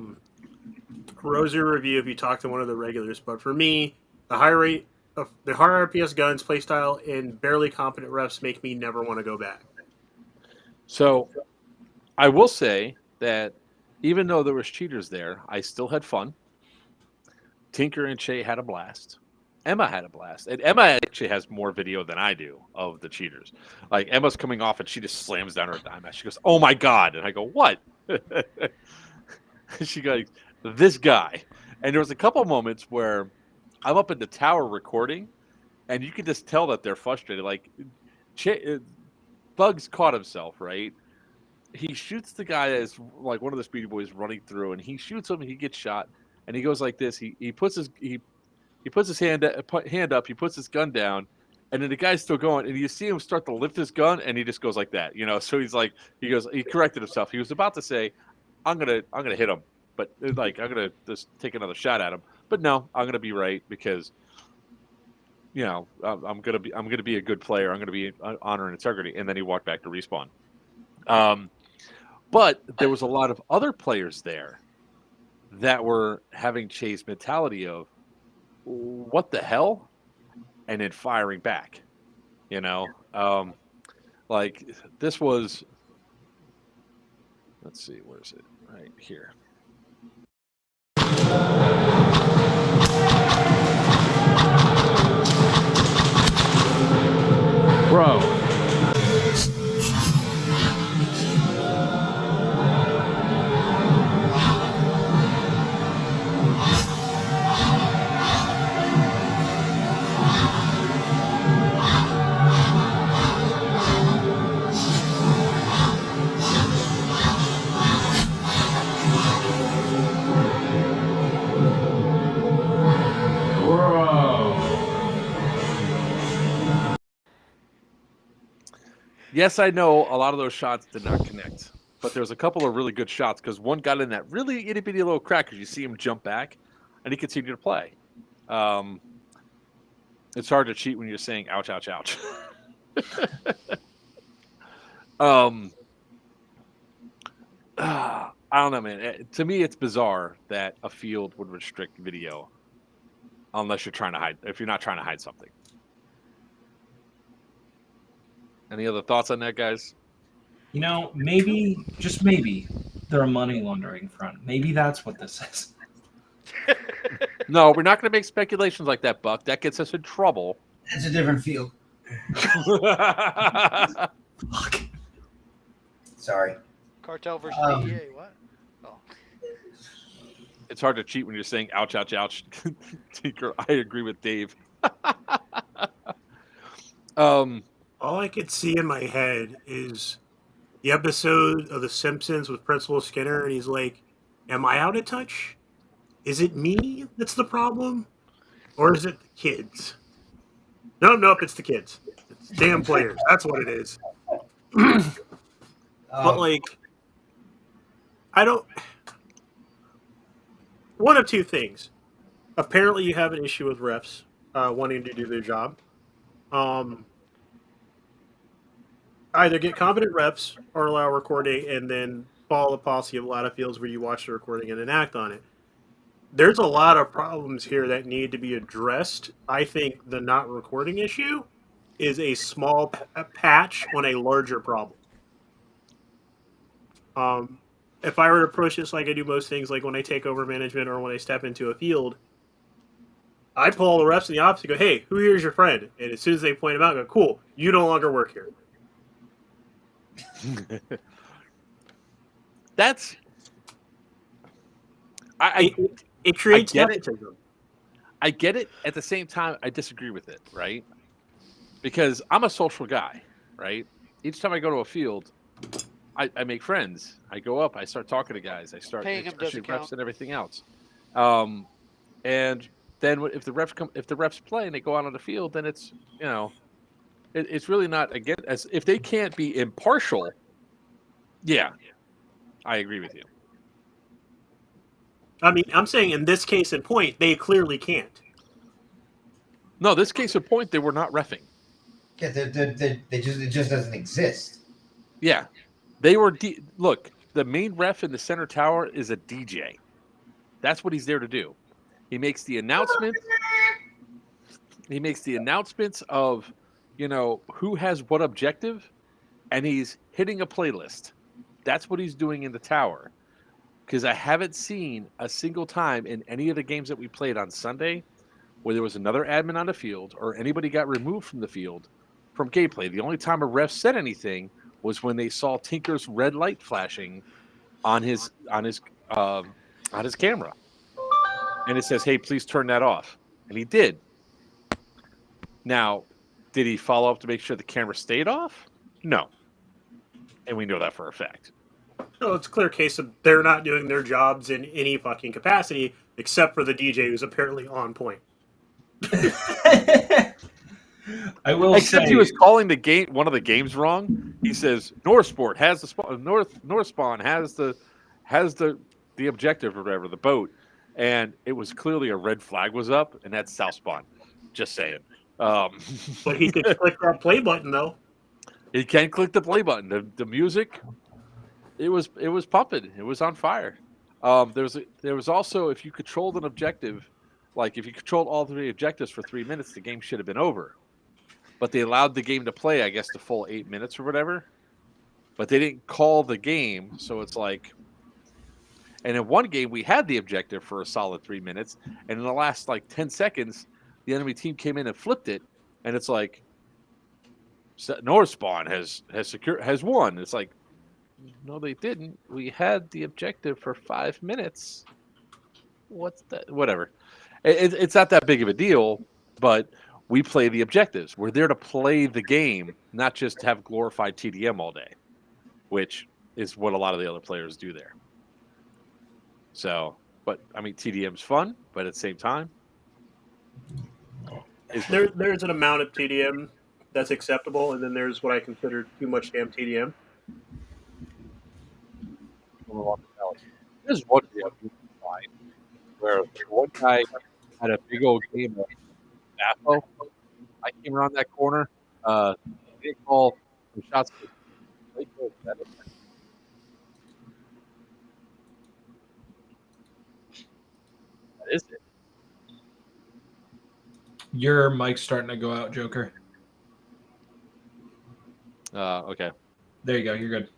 rosier review if you talk to one of the regulars. But for me, the higher RPS guns, playstyle, and barely competent refs make me never want to go back. So I will say that even though there was cheaters there, I still had fun. Tinker and Che had a blast. Emma had a blast. And Emma actually has more video than I do of the cheaters. Like, Emma's coming off and she just slams down her dime. She goes, oh my God. And I go, what? She goes, this guy. And there was a couple moments where I'm up in the tower recording, and you can just tell that they're frustrated. Like, Bugs caught himself, right? He shoots the guy as like one of the Speedy Boys running through, and he shoots him. And he gets shot, and he goes like this. He puts his hand up. He puts his gun down, and then the guy's still going. And you see him start to lift his gun, and he just goes like that, So he's like, he corrected himself. He was about to say, "I'm gonna hit him," but like I'm gonna just take another shot at him. But no, I'm gonna be right because I'm gonna be a good player. I'm gonna be honor and integrity, and then he walked back to respawn. But there was a lot of other players there that were having Chase mentality of what the hell, and then firing back. Like this was. Let's see, where is it? Right here. Bro. Yes, I know a lot of those shots did not connect, but there was a couple of really good shots because one got in that really itty bitty little crack because you see him jump back, and he continued to play. It's hard to cheat when you're saying "ouch, ouch, ouch." I don't know, man. To me, it's bizarre that a field would restrict video unless you're trying to hide. If you're not trying to hide something. Any other thoughts on that, guys? Maybe, just maybe, they're a money laundering front. Maybe that's what this is. No, we're not going to make speculations like that, Buck. That gets us in trouble. It's a different field. Fuck. Sorry. Cartel versus DEA. What? Oh. It's hard to cheat when you're saying "ouch, ouch, ouch." Tinker, I agree with Dave. All I could see in my head is the episode of The Simpsons with Principal Skinner, and he's like, "Am I out of touch? Is it me that's the problem, or is it the kids?" Nope, it's the kids. It's damn players. That's what it is. But like, I don't. One of two things. Apparently, you have an issue with refs wanting to do their job. Either get competent refs or allow recording and then follow the policy of a lot of fields where you watch the recording and then act on it. There's a lot of problems here that need to be addressed. I think the not recording issue is a small patch on a larger problem. If I were to approach this like I do most things, like when I take over management or when I step into a field, I pull all the refs in the office and go, "Hey, who here is your friend?" And as soon as they point him out, I go, "Cool, you no longer work here." That's it creates nepotism. I get it. At the same time, I disagree with it, right? Because I'm a social guy, right? Each time I go to a field, I make friends. I go up, I start talking to guys. I start especially refs and everything else. And then if the refs play and they go out on the field, then it's it's really not again as if they can't be impartial. Yeah, I agree with you. I mean, I'm saying in this case in point, they clearly can't. No, this case in point, they were not reffing. Yeah, it just doesn't exist. Yeah, they were. Look, the main ref in the center tower is a DJ. That's what he's there to do. He makes the announcements. He makes the announcements of, who has what objective, and he's hitting a playlist. That's what he's doing in the tower. Because I haven't seen a single time in any of the games that we played on Sunday where there was another admin on the field or anybody got removed from the field from gameplay. The only time a ref said anything was when they saw Tinker's red light flashing on his camera, and it says, "Hey, please turn that off," and he did. Now, did he follow up to make sure the camera stayed off? No, and we know that for a fact. No, it's a clear case of they're not doing their jobs in any fucking capacity, except for the DJ who's apparently on point. I will Except say, he was calling the game one of the games wrong. He says North Sport has the North Spawn has the objective or whatever, the boat, and it was clearly a red flag was up, and that's South Spawn. Just saying. But he could click that play button though. He can click the play button. The music, it was pumping. It was on fire. There was also, if you controlled an objective, like if you controlled all 3 objectives for 3 minutes, the game should have been over. But they allowed the game to play, I guess, the full 8 minutes or whatever. But they didn't call the game, so it's like. And in one game, we had the objective for a solid 3 minutes, and in the last 10 seconds, the enemy team came in and flipped it, and it's like, North Spawn has won. It's like, no, they didn't. We had the objective for 5 minutes. What's that? Whatever. It's not that big of a deal, but we play the objectives. We're there to play the game, not just have glorified TDM all day, which is what a lot of the other players do there. So, but I mean, TDM's fun, but at the same time, there's an amount of TDM that's acceptable, and then there's what I consider too much damn TDM. There's one video where one guy had a big old game of Baffo. I came around that corner. They call some shots. That is it. Your mic's starting to go out, Joker. Okay. There you go. You're good.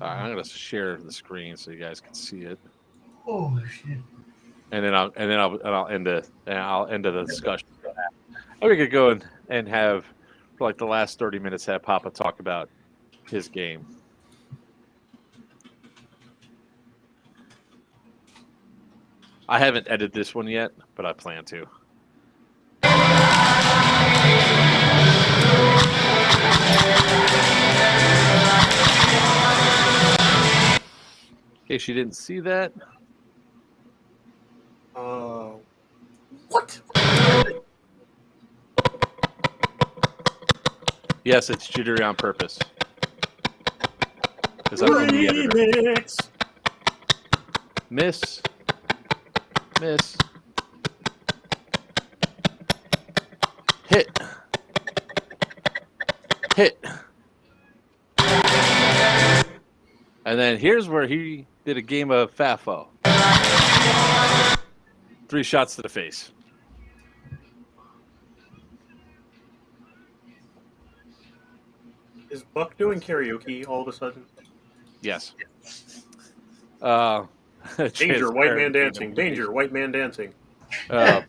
All right, I'm gonna share the screen so you guys can see it. Oh shit! And then I'll end the discussion. And we could go and have for the last 30 minutes have Papa talk about his game. I haven't edited this one yet, but I plan to. In case you didn't see that. What? Yes, it's jittery on purpose. Because I'm the editor. Miss. Hit. And then here's where he did a game of FAFO. 3 shots to the face. Is Buck doing karaoke all of a sudden? Yes. Danger, white man dancing. Danger, white man dancing. All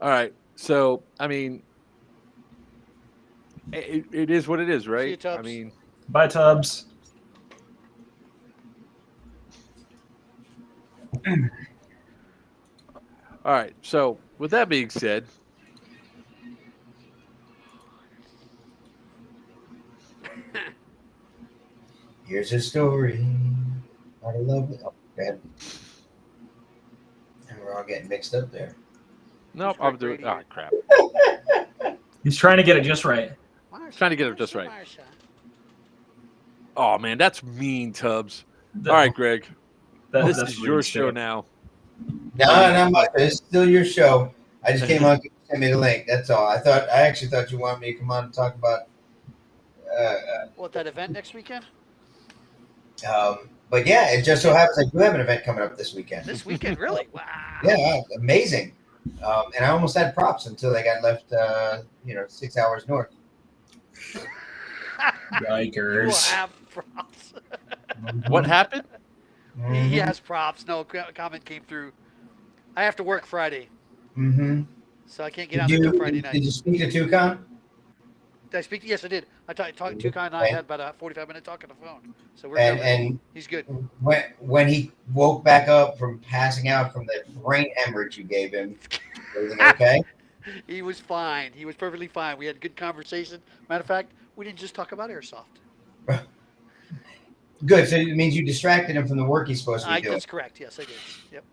right. So, I mean, it is what it is, right? See you, Tubbs. I mean, Bye, Tubbs. all right. So, with that being said, Here's a story. I love it. Oh, man. And we're all getting mixed up there. nope, I'm doing. Oh, crap. He's trying to get it just right. Trying to get it just right. Oh, man, that's mean, Tubbs. All right, Greg. This is your show now. No, not much. It's still your show. I just came on to send me the link. That's all. I actually thought you wanted me to come on and talk about. What, that event next weekend? But yeah, it just so happens I do have an event coming up this weekend. This weekend, really? Wow. Yeah, amazing. And I almost had props until they got left, 6 hours north. Yikers. We'll have props. What happened? He has props. No, comment came through. I have to work Friday, Mm-hmm. so I can't get out until Friday night. Did you speak to Toucan? Did I speak to? Yes, I did. I talked to Toucan and I had about a 45-minute talk on the phone. So we're And he's good. When he woke back up from passing out from the brain hemorrhage you gave him, everything okay? He was fine. He was perfectly fine. We had a good conversation. Matter of fact, we didn't just talk about airsoft. Good. So it means you distracted him from the work he's supposed to be doing. That's correct. Yes, I did. Yep.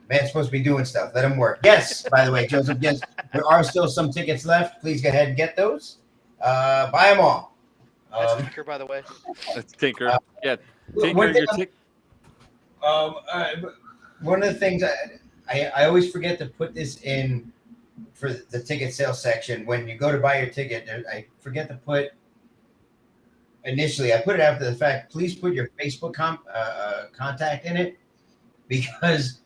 Man's supposed to be doing stuff. Let him work. Yes, by the way, Joseph, yes, there are still some tickets left. Please go ahead and get those. Buy them all. That's Tinker, by the way. That's Tinker. Yeah. Tinker, one thing your one of the things I always forget to put this in for the ticket sales section. When you go to buy your ticket, I forget to put initially. I put it after the fact. Please put your Facebook contact in it, because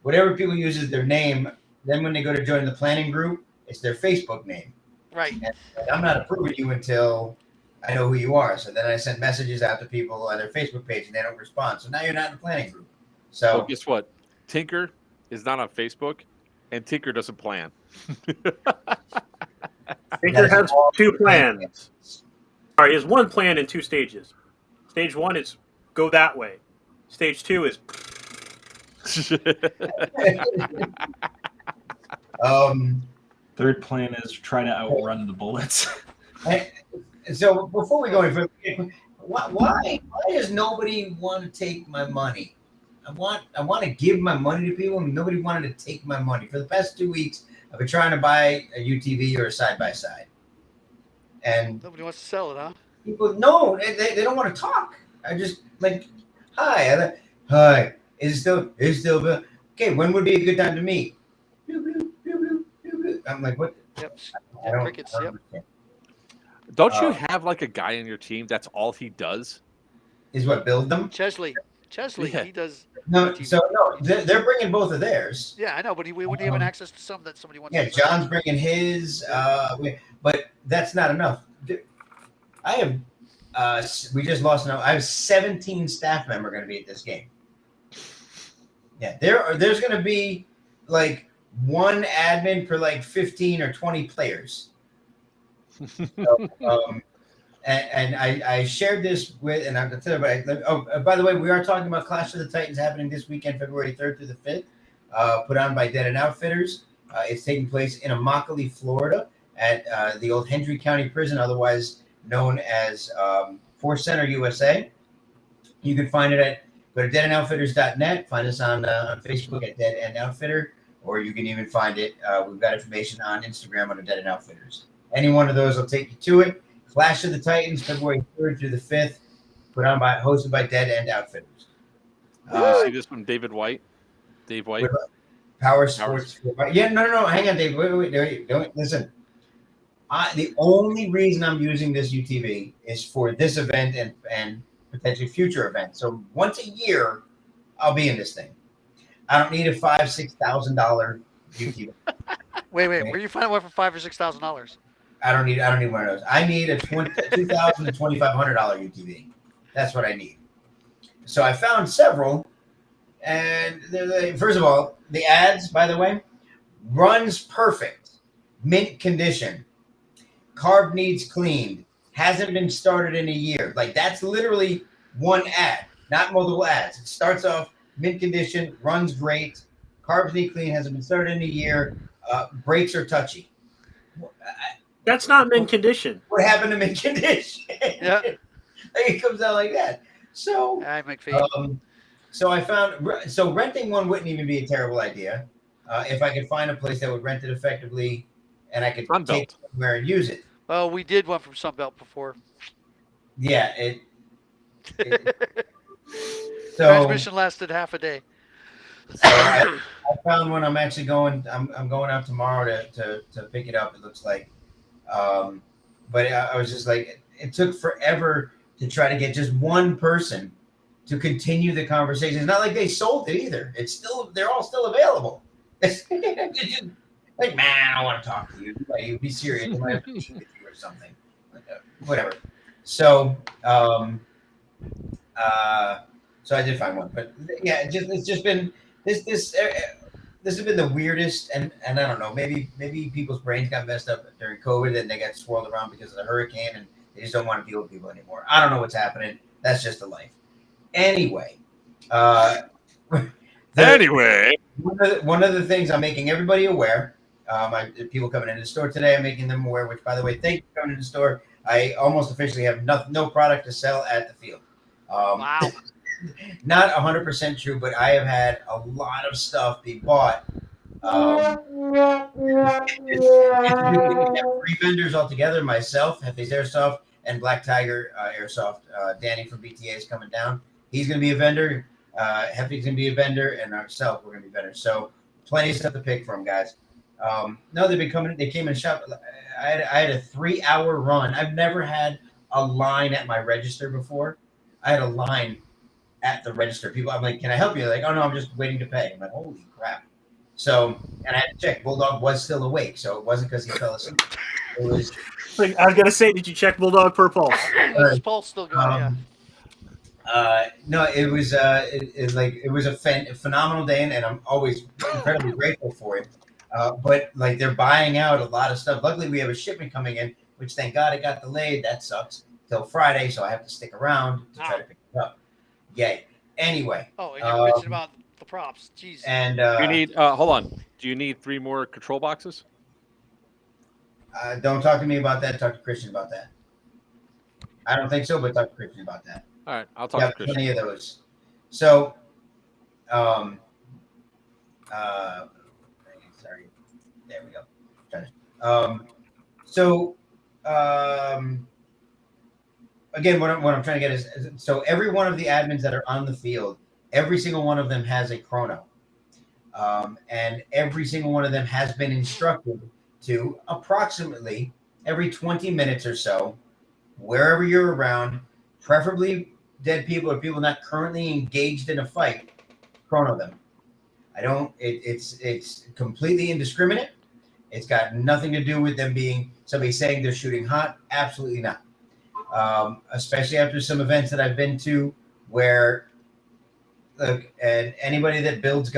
whatever people use as their name, then when they go to join the planning group, it's their Facebook name. Right. And I'm not approving you until I know who you are. So then I send messages out to people on their Facebook page and they don't respond. So now you're not in the planning group. So Well, guess what? Tinker is not on Facebook, and Tinker doesn't plan. Tinker has 2 plans. All right, he has 1 plan in 2 stages. Stage 1 is go that way. Stage 2 is. Third plan is try to outrun the bullets. So before we go any further, why does nobody want to take my money? I want to give my money to people, and nobody wanted to take my money. For the past 2 weeks, I've been trying to buy a UTV or a side-by-side. And Nobody wants to sell it, huh? people, no, they don't want to talk. I just like, hi, is it still, okay, when would be a good time to meet? I'm like, what? Yep. I don't, Crickets. I Yep. don't understand. Don't you have like a guy on your team that's all he does? Is what, build them? Chesley, Yeah. he does. No, UTV. so no, they're bringing both of theirs. Yeah, I know, but would he have an access to some that somebody wants? Yeah, to sell? John's bringing his, but that's not enough. I have, we just lost. I have 17 staff member going to be at this game. Yeah, there's going to be like one admin per like 15 or 20 players. So, and I shared this with, and I'm going to tell you, by the way, we are talking about Clash of the Titans happening this weekend, February 3rd through the 5th, put on by Dead and Outfitters. It's taking place in Immokalee, Florida, at the old Hendry County Prison, otherwise known as Force Center, USA. You can find it at, go to deadandoutfitters.net, find us on Facebook at Dead and Outfitter, or you can even find it, we've got information on Instagram under Dead and Outfitters. Any one of those will take you to it. Clash of the Titans, February 3rd through the 5th, hosted by Dead and Outfitters. Did you see this from David White? Dave White? Power Sports. Yeah, no, hang on, Dave. Wait, don't listen. The only reason I'm using this UTV is for this event and potentially future events. So once a year, I'll be in this thing. I don't need a $5,000-$6,000 UTV. Wait, where do you find one for $5,000 or $6,000? I don't need one of those. I need a $2,000 to $2,500 UTV. That's what I need. So I found several, and first of all, the ads, by the way, runs perfect, mint condition, carb needs cleaned, hasn't been started in a year. Like that's literally one ad, not multiple ads. It starts off mint condition, runs great, carbs need clean, hasn't been started in a year, brakes are touchy. That's not mint condition. What happened to mint condition? Yeah. It comes out like that. So, I make feet. so I found, renting one wouldn't even be a terrible idea. If I could find a place that would rent it effectively and I could take it somewhere and use it. Well, we did one from Sunbelt before. Yeah. So Transmission lasted half a day. So I found one. I'm actually going. I'm going out tomorrow to pick it up. It looks like, but I was just like, it took forever to try to get just one person to continue the conversation. It's not like they sold it either. It's still, they're all still available. It's just, like, man, I want to talk to you. Like, you be serious. I might have to meet with you or something. Whatever. So, so I did find one, but yeah, it's just been this has been the weirdest, and I don't know, maybe people's brains got messed up during COVID and they got swirled around because of the hurricane and they just don't want to deal with people anymore. I don't know what's happening. That's just the life. Anyway, one of the things I'm making everybody aware. People coming into the store today, I'm making them aware. Which, by the way, thank you for coming to the store. I almost officially have no product to sell at the field. Wow. Not 100% true, but I have had a lot of stuff be bought. Three vendors altogether: myself, Hefty's Airsoft, and Black Tiger Airsoft. Danny from BTA is coming down. He's going to be a vendor. Hefty's going to be a vendor, and ourselves, we're going to be vendors. So plenty of stuff to pick from, guys. No, they've been coming. They came and shop. I had a 3-hour run. I've never had a line at my register before. I had a line at the register. People, I'm like, can I help you? They're like, oh no, I'm just waiting to pay. I'm like, holy crap. So, and I had to check. Bulldog was still awake, so it wasn't because he fell asleep. It was. Like, I was gonna say, did you check Bulldog per pulse? His pulse still going. No, it was it was a phenomenal day, and I'm always incredibly grateful for it. But like they're buying out a lot of stuff. Luckily, we have a shipment coming in, which thank God it got delayed. That sucks till Friday, so I have to stick around to try to pick it up. Yay! Anyway. Oh, and you're bitching about the props. Jeez. And you need hold on. Do you need 3 more control boxes? Don't talk to me about that. Talk to Christian about that. I don't think so, but talk to Christian about that. All right, I'll talk to Christian. Plenty of those. So, sorry. There we go. Again, what I'm trying to get is so every one of the admins that are on the field, every single one of them has a chrono, and every single one of them has been instructed to approximately every 20 minutes or so, wherever you're around, preferably dead people or people not currently engaged in a fight, chrono them. It's completely indiscriminate. It's got nothing to do with them being somebody saying they're shooting hot. Absolutely not. Especially after some events that I've been to where, look, and anybody that builds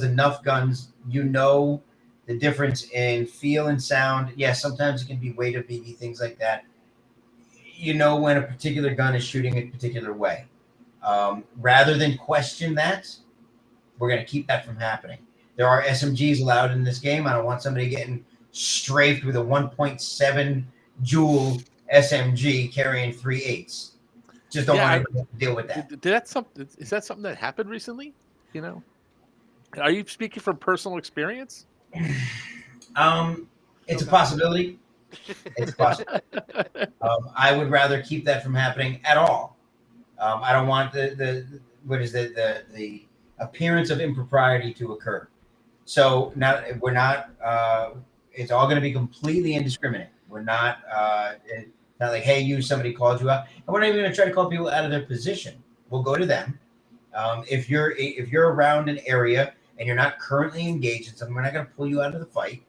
enough guns, you know the difference in feel and sound. Yes, sometimes it can be weight of BB, things like that. You know when a particular gun is shooting a particular way. Rather than question that, we're going to keep that from happening. There are SMGs allowed in this game. I don't want somebody getting strafed with a 1.7 joule SMG carrying 3/8. Just don't want to deal with that. Is that something that happened recently? You know, are you speaking from personal experience? It's a possibility. It's possible. I would rather keep that from happening at all. I don't want the appearance of impropriety to occur. So now we're not. It's all going to be completely indiscriminate. We're not. It's not like, hey, somebody called you out, and we're not even going to try to call people out of their position. We'll go to them. If you're around an area and you're not currently engaged in something, we're not going to pull you out of the fight.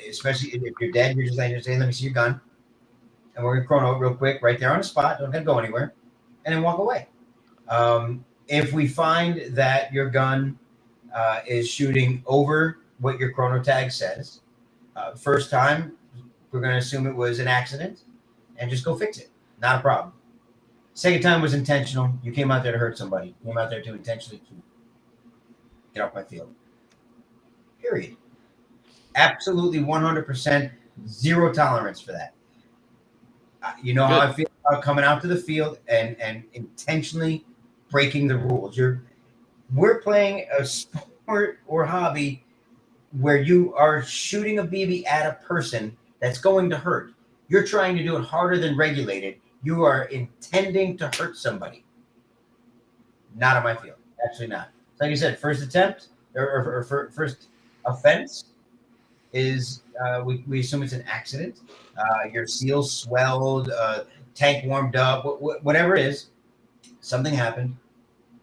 Especially if you're dead, you're just like, saying, let me see your gun. And we're going to chrono it real quick right there on the spot. Don't going to go anywhere. And then walk away. If we find that your gun is shooting over what your chrono tag says, first time, we're going to assume it was an accident and just go fix it. Not a problem. Second time was intentional. You came out there to hurt somebody. You came out there to intentionally get off my field. Period. Absolutely 100% zero tolerance for that. You know how I feel about coming out to the field and intentionally breaking the rules. We're playing a sport or hobby where you are shooting a BB at a person that's going to hurt. You're trying to do it harder than regulated. You are intending to hurt somebody. Not on my field. Actually not. Like I said, first attempt or first offense is we assume it's an accident. Your seal swelled, tank warmed up, whatever it is, something happened.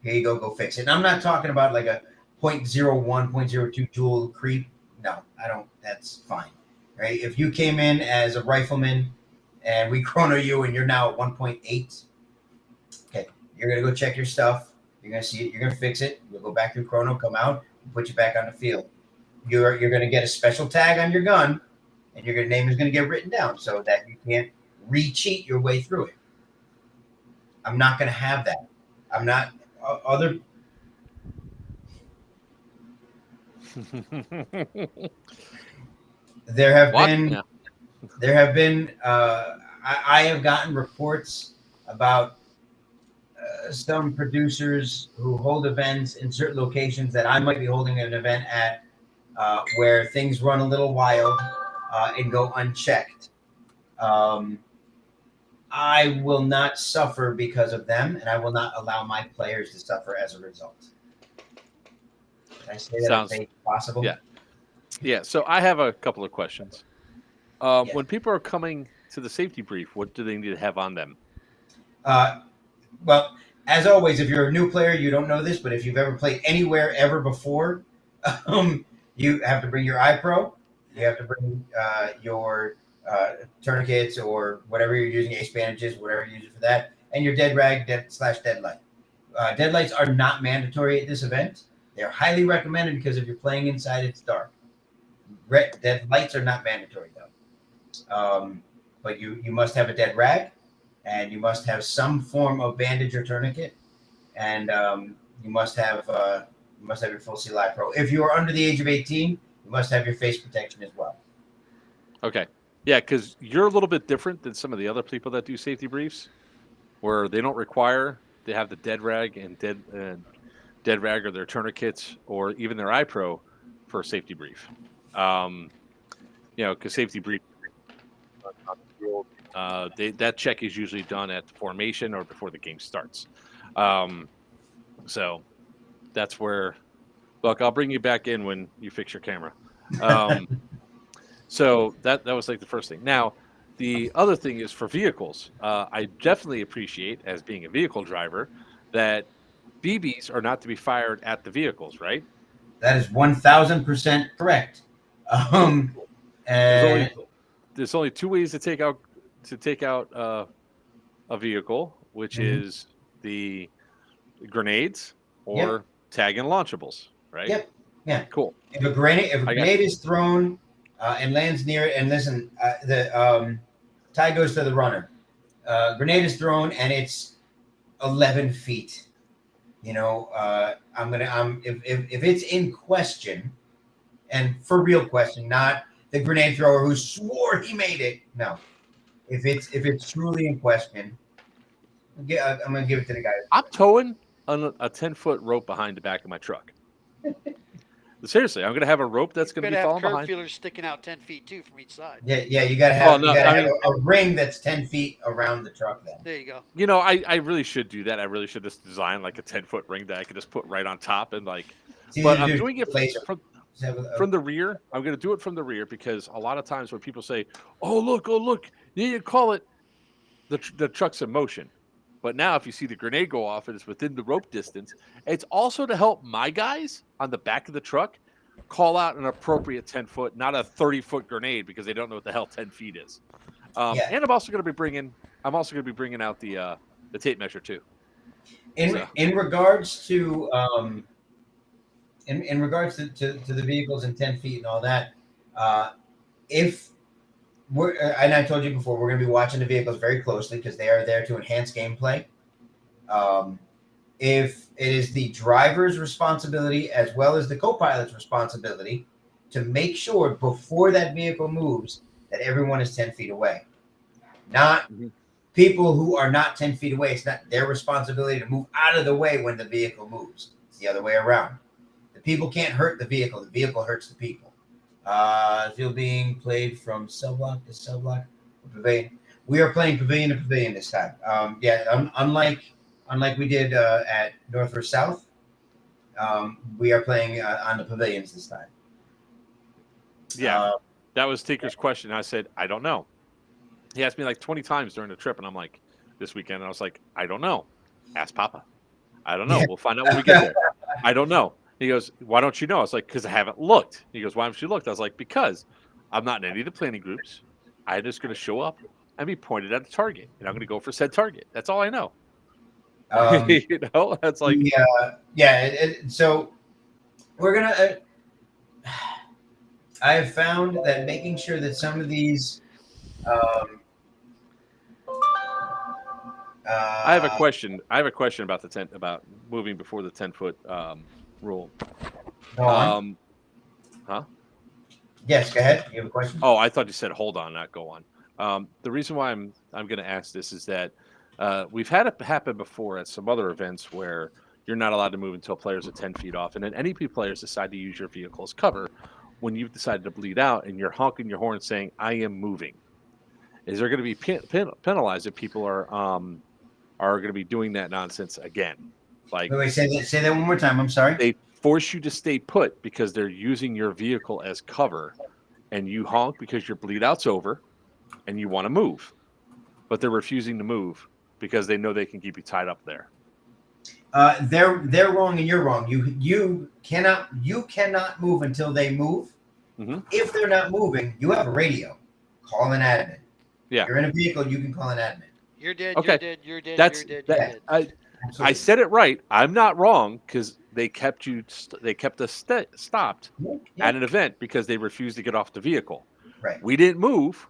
Here you go, go fix it. And I'm not talking about like a 0.01, 0.02 joule creep. No, I don't. That's fine. Right? If you came in as a rifleman and we chrono you and you're now at 1.8, okay, you're gonna go check your stuff. You're gonna see it. You're gonna fix it. You'll go back through chrono, come out, and put you back on the field. You're gonna get a special tag on your gun, and your name is gonna get written down so that you can't re-cheat your way through it. I'm not gonna have that. I'm not other. There have been. I have gotten reports about some producers who hold events in certain locations that I might be holding an event at, where things run a little wild and go unchecked. I will not suffer because of them, and I will not allow my players to suffer as a result. Did I say that Sounds- I say possible? yeah. Yeah. So I have a couple of questions. Yeah. When people are coming to the safety brief, what do they need to have on them? Well, as always, if you're a new player, you don't know this, but if you've ever played anywhere ever before, you have to bring your iPro. You have to bring your tourniquets or whatever you're using, ace bandages, whatever you're using for that, and your dead rag slash dead light. Dead lights are not mandatory at this event. They're highly recommended because if you're playing inside, it's dark. Dead lights are not mandatory though. But you must have a dead rag, and you must have some form of bandage or tourniquet, and you must have your full CLI Pro. If you are under the age of 18, you must have your face protection as well. Okay. Yeah, because you're a little bit different than some of the other people that do safety briefs, where they don't require to have the dead rag and dead rag or their tourniquets or even their iPro for a safety brief. Because safety brief, that check is usually done at the formation or before the game starts. So that's where. Look, I'll bring you back in when you fix your camera. So that was like the first thing. Now, the other thing is for vehicles. I definitely appreciate, as being a vehicle driver, that BBs are not to be fired at the vehicles, right? That is 1,000% correct. There's only two ways to take out a vehicle, which is the grenades or tag and launchables, right? Yep. Yeah. Cool. If a grenade is thrown and lands near it, and listen, the tie goes to the runner. Grenade is thrown and it's 11 feet. If it's in question, and for real question, not the grenade thrower who swore he made it. No, if it's truly in question, I'm gonna give it to the guy. I'm towing on a 10-foot rope behind the back of my truck. Seriously, I'm going to have a rope that's going to be falling curb behind. feelers sticking out 10 feet too from each side. Yeah, you got to have, a ring that's 10 feet around the truck. Then there you go. I really should do that. I really should just design like a 10-foot ring that I could just put right on top and like. But I'm doing it from the rear. I'm going to do it from the rear because a lot of times when people say, "Oh look, you call it the truck's in motion." But now, if you see the grenade go off and it's within the rope distance, it's also to help my guys on the back of the truck call out an appropriate 10-foot, not a 30-foot grenade, because they don't know what the hell 10 feet is. And I'm also going to be bringing out the tape measure too. In regards to in regards to the vehicles and 10 feet and all that, and I told you before, we're going to be watching the vehicles very closely because they are there to enhance gameplay. If it is the driver's responsibility as well as the co-pilot's responsibility to make sure before that vehicle moves that everyone is 10 feet away. Not people who are not 10 feet away. It's not their responsibility to move out of the way when the vehicle moves. It's the other way around. The people can't hurt the vehicle. The vehicle hurts the people. Field being played from cell block to cell block. Pavilion. We are playing pavilion to pavilion this time. Unlike we did at North vs. South, we are playing on the pavilions this time. Yeah, that was Tinker's question. I said, I don't know. He asked me like 20 times during the trip, and I'm like, this weekend, and I was like, I don't know. Ask Papa. I don't know. We'll find out when we get there. I don't know. He goes, why don't you know? I was like, because I haven't looked. He goes, why haven't you looked? I was like, because I'm not in any of the planning groups. I'm just going to show up and be pointed at the target, and I'm going to go for said target. That's all I know. That's like so we're gonna. I have found that making sure that some of these. I have a question. About the 10, about moving before the 10-foot rule. Huh? Yes, go ahead. You have a question? Oh, I thought you said hold on, not go on. The reason why I'm going to ask this is that we've had it happen before at some other events where you're not allowed to move until players are 10 feet off, and then NEP players decide to use your vehicle as cover when you've decided to bleed out and you're honking your horn saying, "I am moving." Is there going to be penalized if people are going to be doing that nonsense again? Like, wait, say that one more time. I'm sorry. force you to stay put because they're using your vehicle as cover, and you honk because your bleed out's over and you want to move, but they're refusing to move because they know they can keep you tied up there. They're wrong and you're wrong. You cannot move until they move. Mm-hmm. If they're not moving, you have a radio. Call an admin. Yeah. You're in a vehicle, you can call an admin. You're dead. Okay. You're dead. You're dead. That's You're dead. that, You're dead. I said it right. I'm not wrong because they kept us stopped at an event because they refused to get off the vehicle. Right. We didn't move.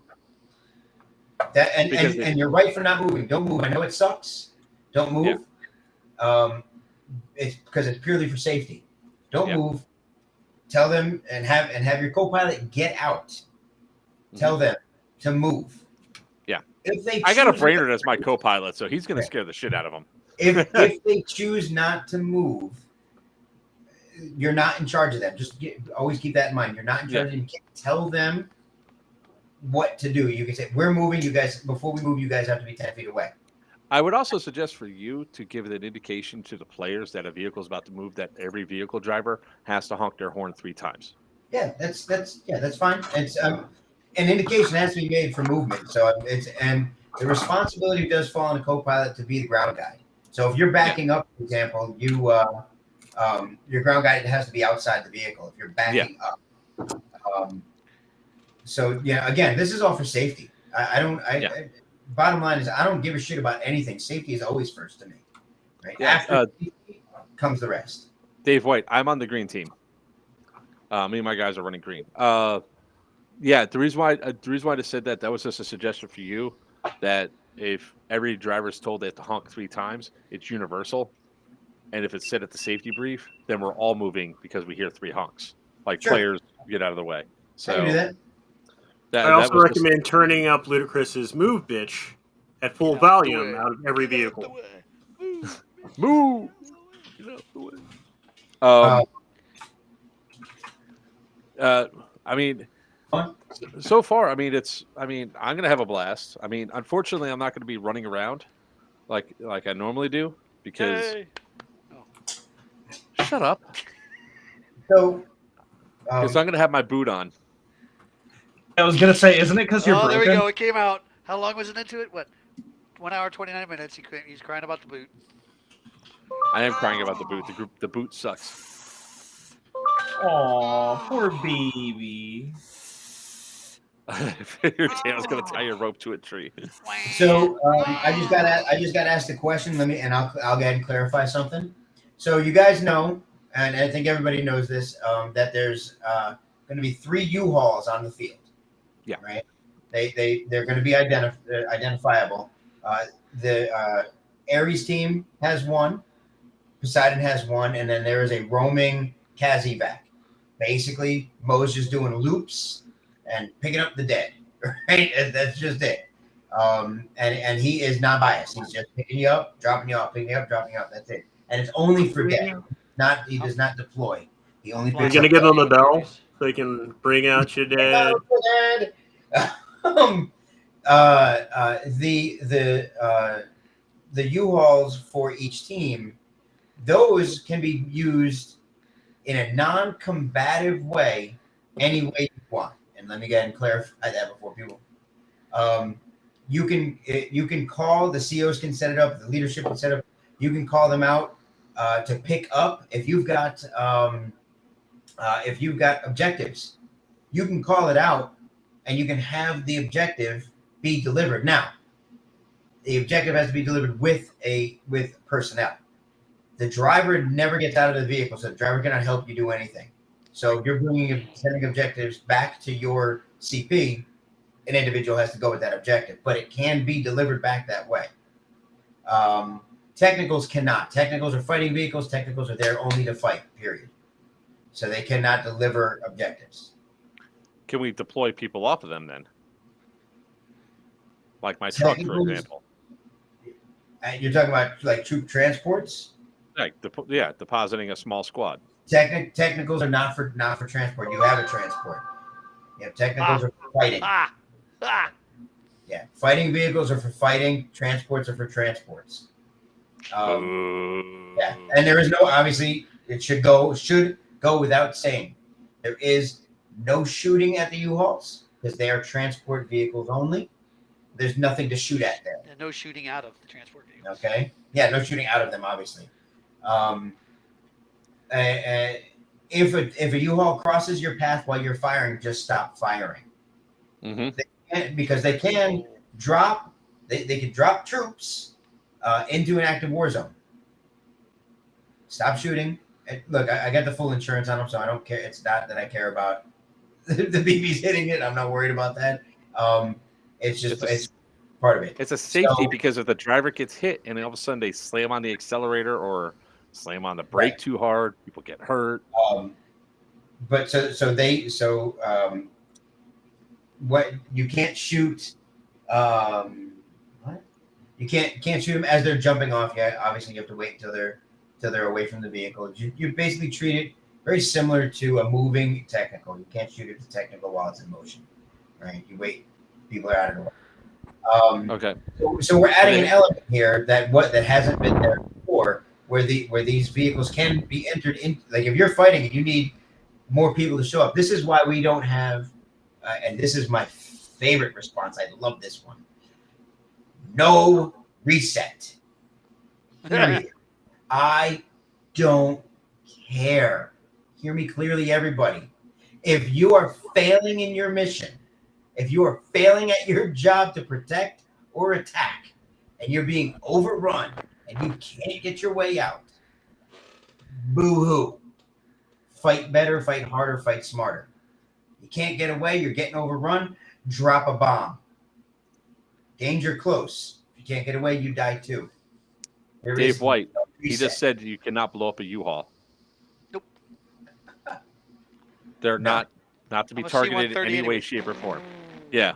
And you're right for not moving. Don't move. I know it sucks. Don't move. Yeah. It's because it's purely for safety. Don't move. Tell them and have your co-pilot get out. Mm-hmm. Tell them to move. Yeah. If I got a Brainerd as my co-pilot, so he's going to scare the shit out of them. If they choose not to move, you're not in charge of them. Just always keep that in mind. You're not in charge of them. You can't tell them what to do. You can say, we're moving. You guys, before we move, you guys have to be 10 feet away. I would also suggest for you to give an indication to the players that a vehicle is about to move, that every vehicle driver has to honk their horn 3 times. Yeah, that's fine. It's an indication has to be made for movement. So and the responsibility does fall on the co-pilot to be the ground guide. So if you're backing up, for example, your ground guide has to be outside the vehicle. If you're backing up, so again, this is all for safety. Bottom line is, I don't give a shit about anything. Safety is always first to me. Right after safety comes the rest. Dave White, I'm on the green team. Me and my guys are running green. The reason why I said that was just a suggestion for you, that if every driver is told they have to honk 3 times, it's universal. And if it's said at the safety brief, then we're all moving because we hear 3 honks. Players get out of the way. So I can do that. I also recommend turning up Ludacris's "Move, Bitch" at full volume out of every vehicle. Move. I mean, so far, I'm going to have a blast. Unfortunately, I'm not going to be running around like I normally do because. Shut up. So, because I'm going to have my boot on. I was going to say, isn't it because you're broken? There we go. It came out. How long was it into it? What? 1 hour, 29 minutes. He's crying about the boot. I am crying about the boot. The boot sucks. Aw, poor baby. Your tail's going to tie your rope to a tree. So I just got asked a question. I'll go ahead and clarify something. So you guys know, and I think everybody knows this, that there's going to be 3 U-Hauls on the field. Yeah. Right. They're going to be identifiable. The Ares team has 1, Poseidon has 1, and then there is a roaming Kazivac. Basically, Mo's just doing loops and picking up the dead. Right. That's just it. And he is not biased. He's just picking you up, dropping you off, picking you up, dropping you off. That's it. And it's only for dead. He does not deploy. He only. You're gonna give them a bell so they can bring out your dad. The U-Hauls for each team, those can be used in a non-combative way, any way you want. And let me go ahead and clarify that before people. You can call, the COs can set it up, the leadership can set it up. You can call them out to pick up if you've got objectives. You can call it out, and you can have the objective be delivered. Now, the objective has to be delivered with personnel. The driver never gets out of the vehicle, so the driver cannot help you do anything. So if you're sending objectives back to your CP, an individual has to go with that objective, but it can be delivered back that way. Technicals cannot. Technicals are fighting vehicles. Technicals are there only to fight, period. So they cannot deliver objectives. Can we deploy people off of them then? Like my truck, for example. You're talking about like troop transports? Depositing a small squad. Technicals are not for transport. You have a transport. Yeah, technicals are for fighting. Yeah, fighting vehicles are for fighting. Transports are for transports. Yeah, and there is no, obviously, it should go without saying. There is no shooting at the U-Hauls because they are transport vehicles only. There's nothing to shoot at there. And no shooting out of the transport vehicles. Okay. Yeah, no shooting out of them, obviously. If a U-Haul crosses your path while you're firing, just stop firing. Because they can drop. They can drop troops into an active war zone. Stop shooting. And look, I got the full insurance on them, so I don't care. It's not that I care about the BBs hitting it. I'm not worried about that. It's just it's part of it. It's a safety because if the driver gets hit and all of a sudden they slam on the accelerator or slam on the brake too hard, people get hurt. But what you can't shoot. You can't shoot them as they're jumping off yet. Obviously, you have to wait until they're away from the vehicle. You basically treat it very similar to a moving technical. You can't shoot it to technical while it's in motion, right? You wait, people are out of the way. Okay. So we're adding an element here that hasn't been there before, where these vehicles can be entered in. Like if you're fighting and you need more people to show up, this is why we don't have. And this is my favorite response. I love this one. No reset. Period. I don't care. Hear me clearly, everybody. If you are failing in your mission, if you are failing at your job to protect or attack, and you're being overrun and you can't get your way out, boo-hoo. Fight better, fight harder, fight smarter. You can't get away, you're getting overrun, drop a bomb. Danger close. If you can't get away, you die too. Dave White, he just said you cannot blow up a U-Haul. Nope. They're not to be targeted in any way, shape, or form. Yeah.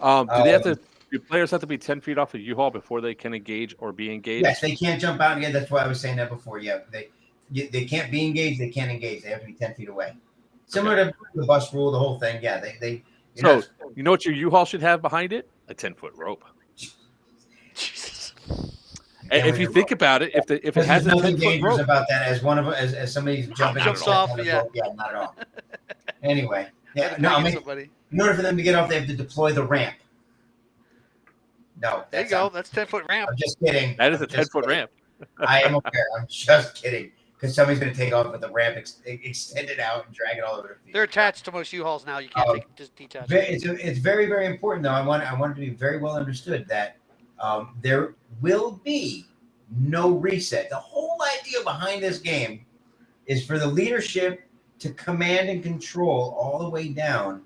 Do players have to be 10 feet off a U-Haul before they can engage or be engaged? Yes, they can't jump out again. That's why I was saying that before. Yeah, they can't be engaged. They can't engage. They have to be 10 feet away. Similar to the bus rule, the whole thing. Yeah, So you know what your U-Haul should have behind it? A 10-foot rope. And if you think about it, if it has a 10-foot rope, about that as somebody's jumping off, yeah, not at all. Anyway, yeah, no. In order for them to get off, they have to deploy the ramp. No, there you go. That's 10-foot ramp. I'm just kidding. That is a 10-foot ramp. I am aware. I'm just kidding. Because somebody's going to take off with the ramp extended out and drag it all over their feet. They're attached to most U-Hauls now. You can't just detach. It's very, very important, though. I want it to be very well understood that there will be no reset. The whole idea behind this game is for the leadership to command and control all the way down,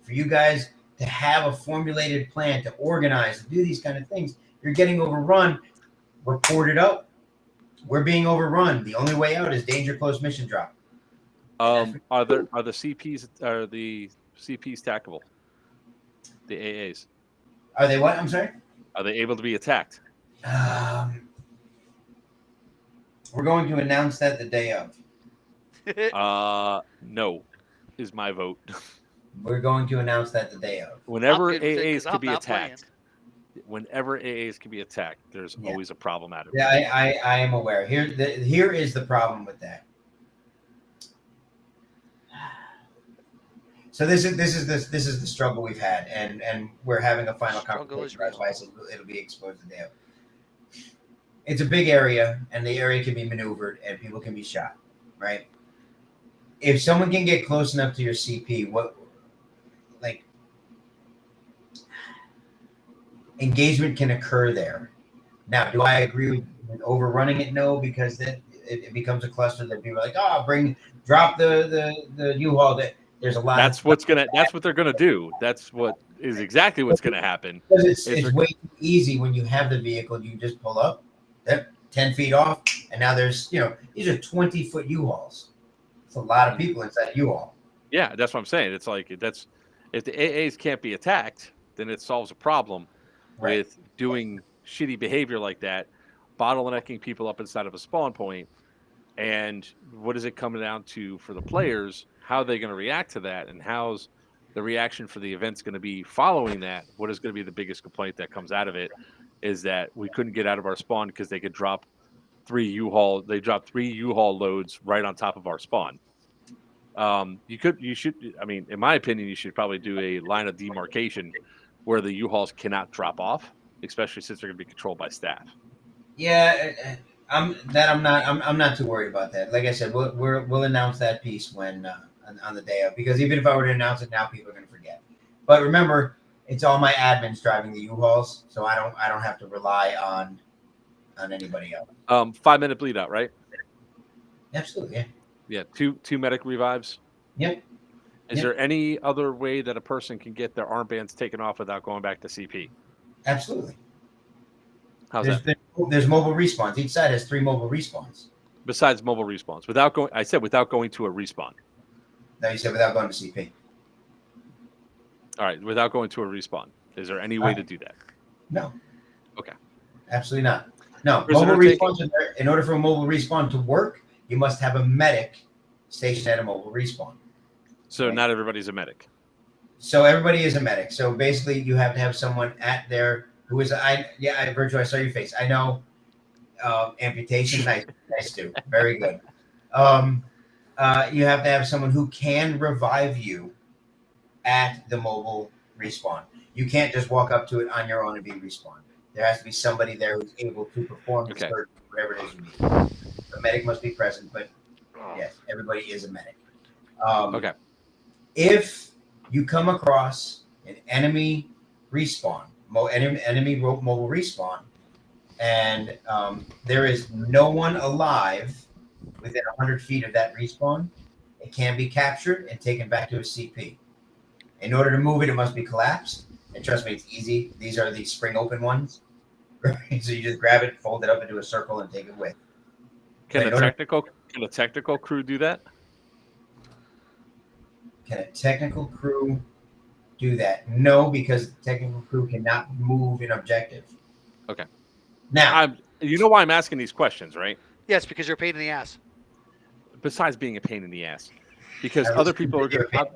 for you guys to have a formulated plan, to organize, to do these kind of things. You're getting overrun. Report it up. We're being overrun. The only way out is danger close mission drop. Are the CPs stackable? The AAs. Are they what? I'm sorry. Are they able to be attacked? We're going to announce that the day of. No, is my vote. We're going to announce that the day of. Whenever AAs can be attacked. Whenever AAs can be attacked, there's always a problem out of it. Yeah, I am aware. Here is the problem with that. So this is the struggle we've had, and we're having a final conversation. That's why it'll be exposed today. It's a big area, and the area can be maneuvered, and people can be shot. Right? If someone can get close enough to your CP, engagement can occur there. Now, do I agree with overrunning it? No, because then it becomes a cluster that people are like, drop the U-Haul. There's a lot. That's what they're gonna do. That's what is exactly what's gonna happen. Because it's way too easy when you have the vehicle. You just pull up, 10 feet off, and now there's these are 20-foot U-Hauls. It's a lot of people inside U-Haul. Yeah, that's what I'm saying. It's like if the AAs can't be attacked, then it solves a problem. Right. With doing shitty behavior like that, bottlenecking people up inside of a spawn point, and what is it coming down to for the players? How are they going to react to that, and how's the reaction for the events going to be following that? What is going to be the biggest complaint that comes out of it is that we couldn't get out of our spawn because they could drop 3 U-Haul. They dropped 3 U-Haul loads right on top of our spawn. You should. I mean, in my opinion, you should probably do a line of demarcation where the U-Hauls cannot drop off, especially since they're going to be controlled by staff. Yeah, I'm not too worried about that. Like I said, we'll announce that piece when on the day of, because even if I were to announce it now, people are going to forget. But remember, it's all my admins driving the U-Hauls, so I don't have to rely on anybody else. 5-minute bleed out, right? Absolutely, yeah. Yeah, two medic revives. Yep. Is there any other way that a person can get their armbands taken off without going back to CP? Absolutely. How's that? There's mobile respawns. Each side has 3 mobile respawns. Besides mobile respawns, without going to a respawn. No, you said without going to CP. All right, without going to a respawn. Is there any way to do that? No. Okay. Absolutely not. No. Prisoner mobile respawns. In order for a mobile respawn to work, you must have a medic stationed at a mobile respawn. So not everybody's a medic. So everybody is a medic. So basically, you have to have someone at there who is Virgil, I saw your face. I know amputation. nice too. Very good. You have to have someone who can revive you at the mobile respawn. You can't just walk up to it on your own and be respawned. There has to be somebody there who's able to perform the surgery, whatever it is you need. The medic must be present, but yes, everybody is a medic. Okay. If you come across an enemy respawn, enemy mobile respawn, and there is no one alive within 100 feet of that respawn, it can be captured and taken back to a CP. In order to move it, it must be collapsed. And trust me, it's easy. These are the spring open ones. Right? So you just grab it, fold it up into a circle, and take it with. Can a technical crew do that? Can a technical crew do that? No, because the technical crew cannot move an objective. Okay. Now, you know why I'm asking these questions, right? Yes, because you're a pain in the ass. Besides being a pain in the ass, because other people are going to.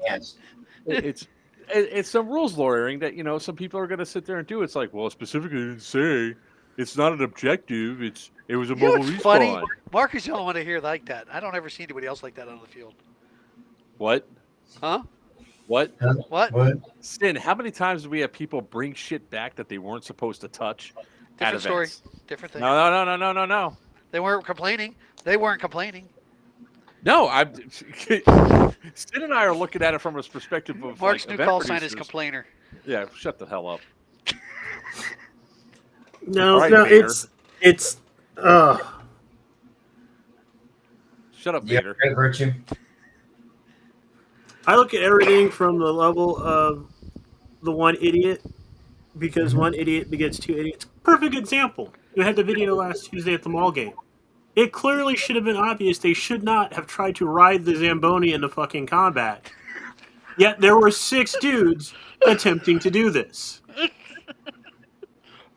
It's some rules lawyering that some people are going to sit there and do. It's like, well, specifically didn't say it's not an objective. It was a mobile respawn. Funny. Marcus, you don't want to hear like that. I don't ever see anybody else like that on the field. What? Huh? What? What? Sin, how many times do we have people bring shit back that they weren't supposed to touch? Different story. Different thing. No. They weren't complaining. No, Sin and I are looking at it from a perspective of Mark's new call sign is complainer. Yeah, shut the hell up. No, Vader. it's Shut up, Vader. Yeah, virtue. I look at everything from the level of the one idiot, because one idiot begets 2 idiots. Perfect example. We had the video last Tuesday at the mall game. It clearly should have been obvious they should not have tried to ride the Zamboni into fucking combat. Yet there were 6 dudes attempting to do this.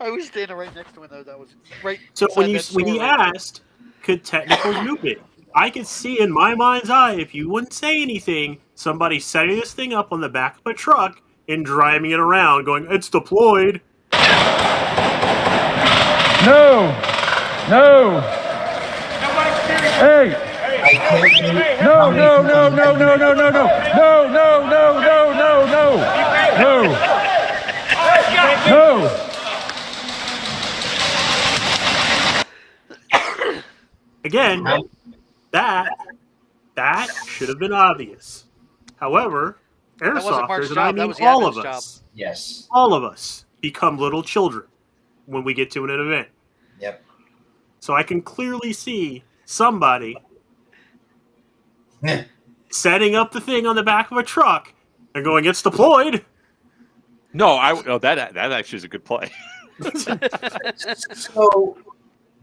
I was standing right next to him, though. That was right. So when you asked, could technicals move it? I could see in my mind's eye, if you wouldn't say anything, somebody setting this thing up on the back of a truck and driving it around, going, "It's deployed." No. Hey! No! Again, that should have been obvious. However, airsofters, and I mean all of us, yes, all of us become little children when we get to an event. Yep. So I can clearly see somebody setting up the thing on the back of a truck and going, "It's deployed." No, that actually is a good play. So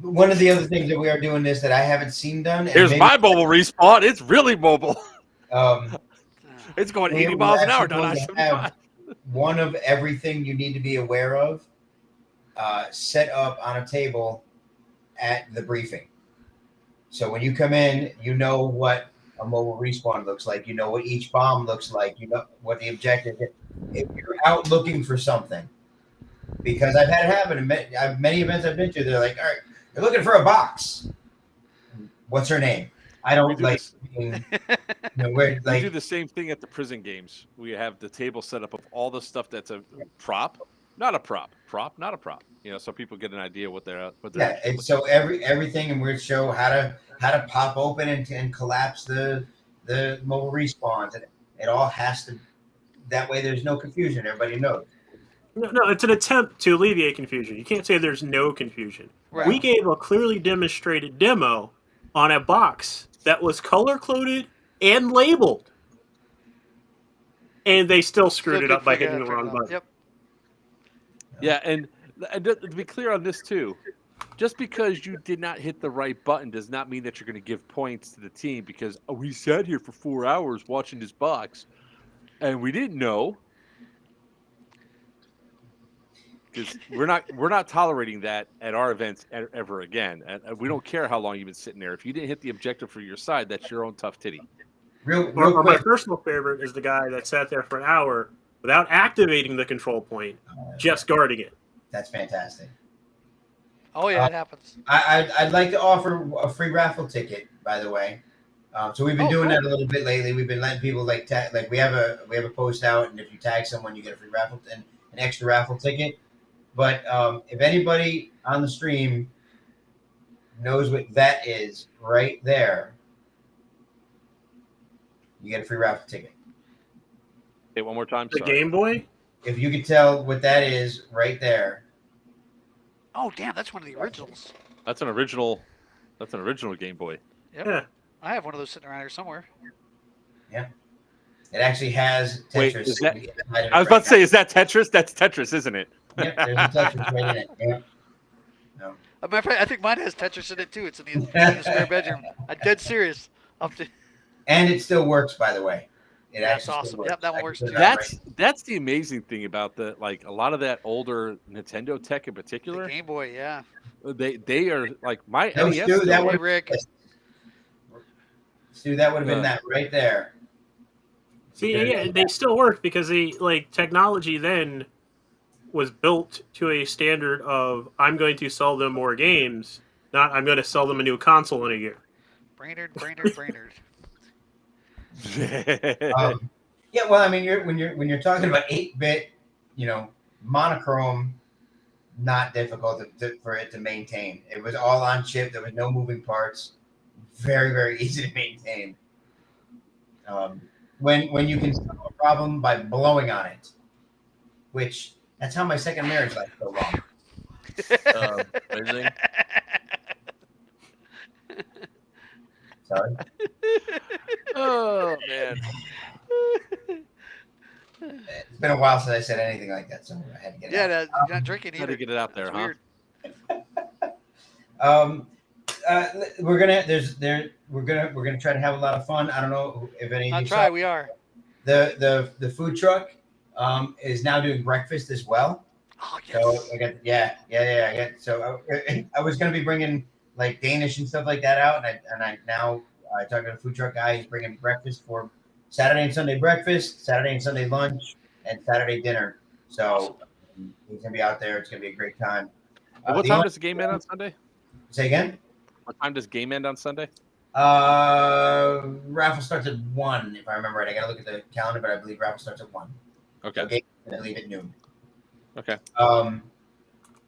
one of the other things that we are doing this that I haven't seen done. Here's my mobile respawn. It's really mobile. It's going 80 miles an hour down I-75. One of everything you need to be aware of set up on a table at the briefing. So when you come in, you know what a mobile respawn looks like. You know what each bomb looks like. You know what the objective is. If you're out looking for something, because I've had it happen in many events I've been to, they're like, "All right, you're looking for a box." what's her name? I don't do like this. being, we're We like do the same thing at the prison games. We have the table set up of all the stuff that's a prop, not a prop, not a prop. So people get an idea what they're yeah. And so everything, and we show how to pop open and collapse the mobile respawns, and it all has to. That way, there's no confusion. Everybody knows. No, it's an attempt to alleviate confusion. You can't say there's no confusion. Right. We gave a clearly demonstrated demo on a box that was color-coded and labeled. And they still screwed it up by hitting the wrong button. Yep. Yeah, and to be clear on this too, just because you did not hit the right button does not mean that you're going to give points to the team because we sat here for 4 hours watching this box and we didn't know. Because we're not tolerating that at our events ever again. And we don't care how long you've been sitting there. If you didn't hit the objective for your side, that's your own tough titty. Real Or my quick. personal favorite is the guy that sat there for an hour without activating the control point, just guarding it. That's fantastic. Oh yeah, it happens. I'd like to offer a free raffle ticket, by the way. So we've been doing that a little bit lately. We've been letting people we have a post out, and if you tag someone, you get a free raffle and an extra raffle ticket. But if anybody on the stream knows what that is right there, you get a free raffle ticket. Say it one more time. The Game Boy? If you could tell what that is right there. Oh damn, that's one of the originals. That's an original Game Boy. Yep. Yeah. I have one of those sitting around here somewhere. Yeah. It actually has Tetris. Wait, is that, I was about to say, is that Tetris? That's Tetris, isn't it? Yep, there's a Tetris right in it. Yeah. No. As a matter of fact, I think mine has Tetris in it too. It's in the spare bedroom. I'm dead serious. And it still works, by the way. That's awesome. Yep, that one works too. That's the amazing thing about a lot of that older Nintendo tech in particular. The Game Boy, yeah. They are like my No, NES. Stu, that would Rick. Stu, that would have been that right there. See, yeah, they still work because technology then was built to a standard of I'm going to sell them more games, not I'm going to sell them a new console in a year. Brainerd. Yeah, well, I mean, when you're talking about 8-bit, monochrome, not difficult for it to maintain. It was all on chip. There was no moving parts. Very, very easy to maintain. When you can solve a problem by blowing on it, which that's how my second marriage lasted so long. Amazing. Sorry. Oh man. It's been a while since I said anything like that, so I had to get it out. Yeah, you're not drinking either. Had to get it out there, That's huh? weird. We're gonna try to have a lot of fun. I don't know if any of you Try. saw We are. the food truck is now doing breakfast as well. Oh yes. So I got so I was gonna be bringing like Danish and stuff like that out, and I now talked to the food truck guy. He's bringing breakfast for Saturday and Sunday breakfast, Saturday and Sunday lunch, and Saturday dinner. So he's gonna be out there. It's gonna be a great time. What time does the game end on Sunday? Say again. What time does game end on Sunday? Raffle starts at 1, if I remember right. I gotta look at the calendar, but I believe raffle starts at 1. Okay. I believe at noon. Okay.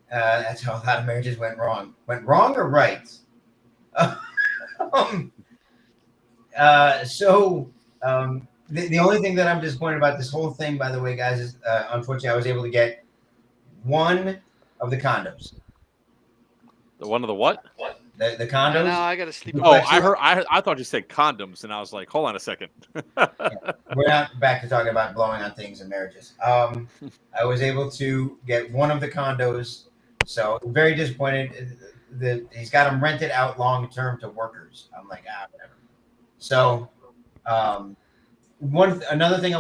That's how a lot of marriages went wrong. Went wrong or right? The only thing that I'm disappointed about this whole thing, by the way, guys, is unfortunately I was able to get one of the condos. The one of the what? The condos. No, I got to sleep. Oh, I thought you said condoms, and I was like, hold on a second. We're not back to talking about blowing on things in marriages. I was able to get one of the condos, so very disappointed that he's got them rented out long term to workers. I'm like, whatever. So, another thing I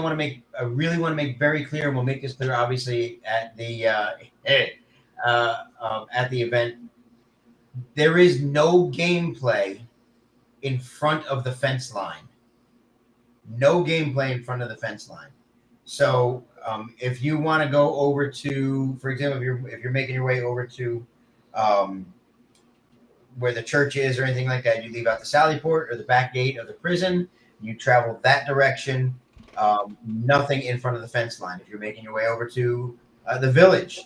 really want to make very clear, and we'll make this clear, obviously, at the event. There is no gameplay in front of the fence line. No gameplay in front of the fence line. So if you want to go over to, for example, if you're making your way over to where the church is or anything like that. You leave out the Sally Port or the back gate of the prison. You travel that direction. Nothing in front of the fence line. If you're making your way over to the village,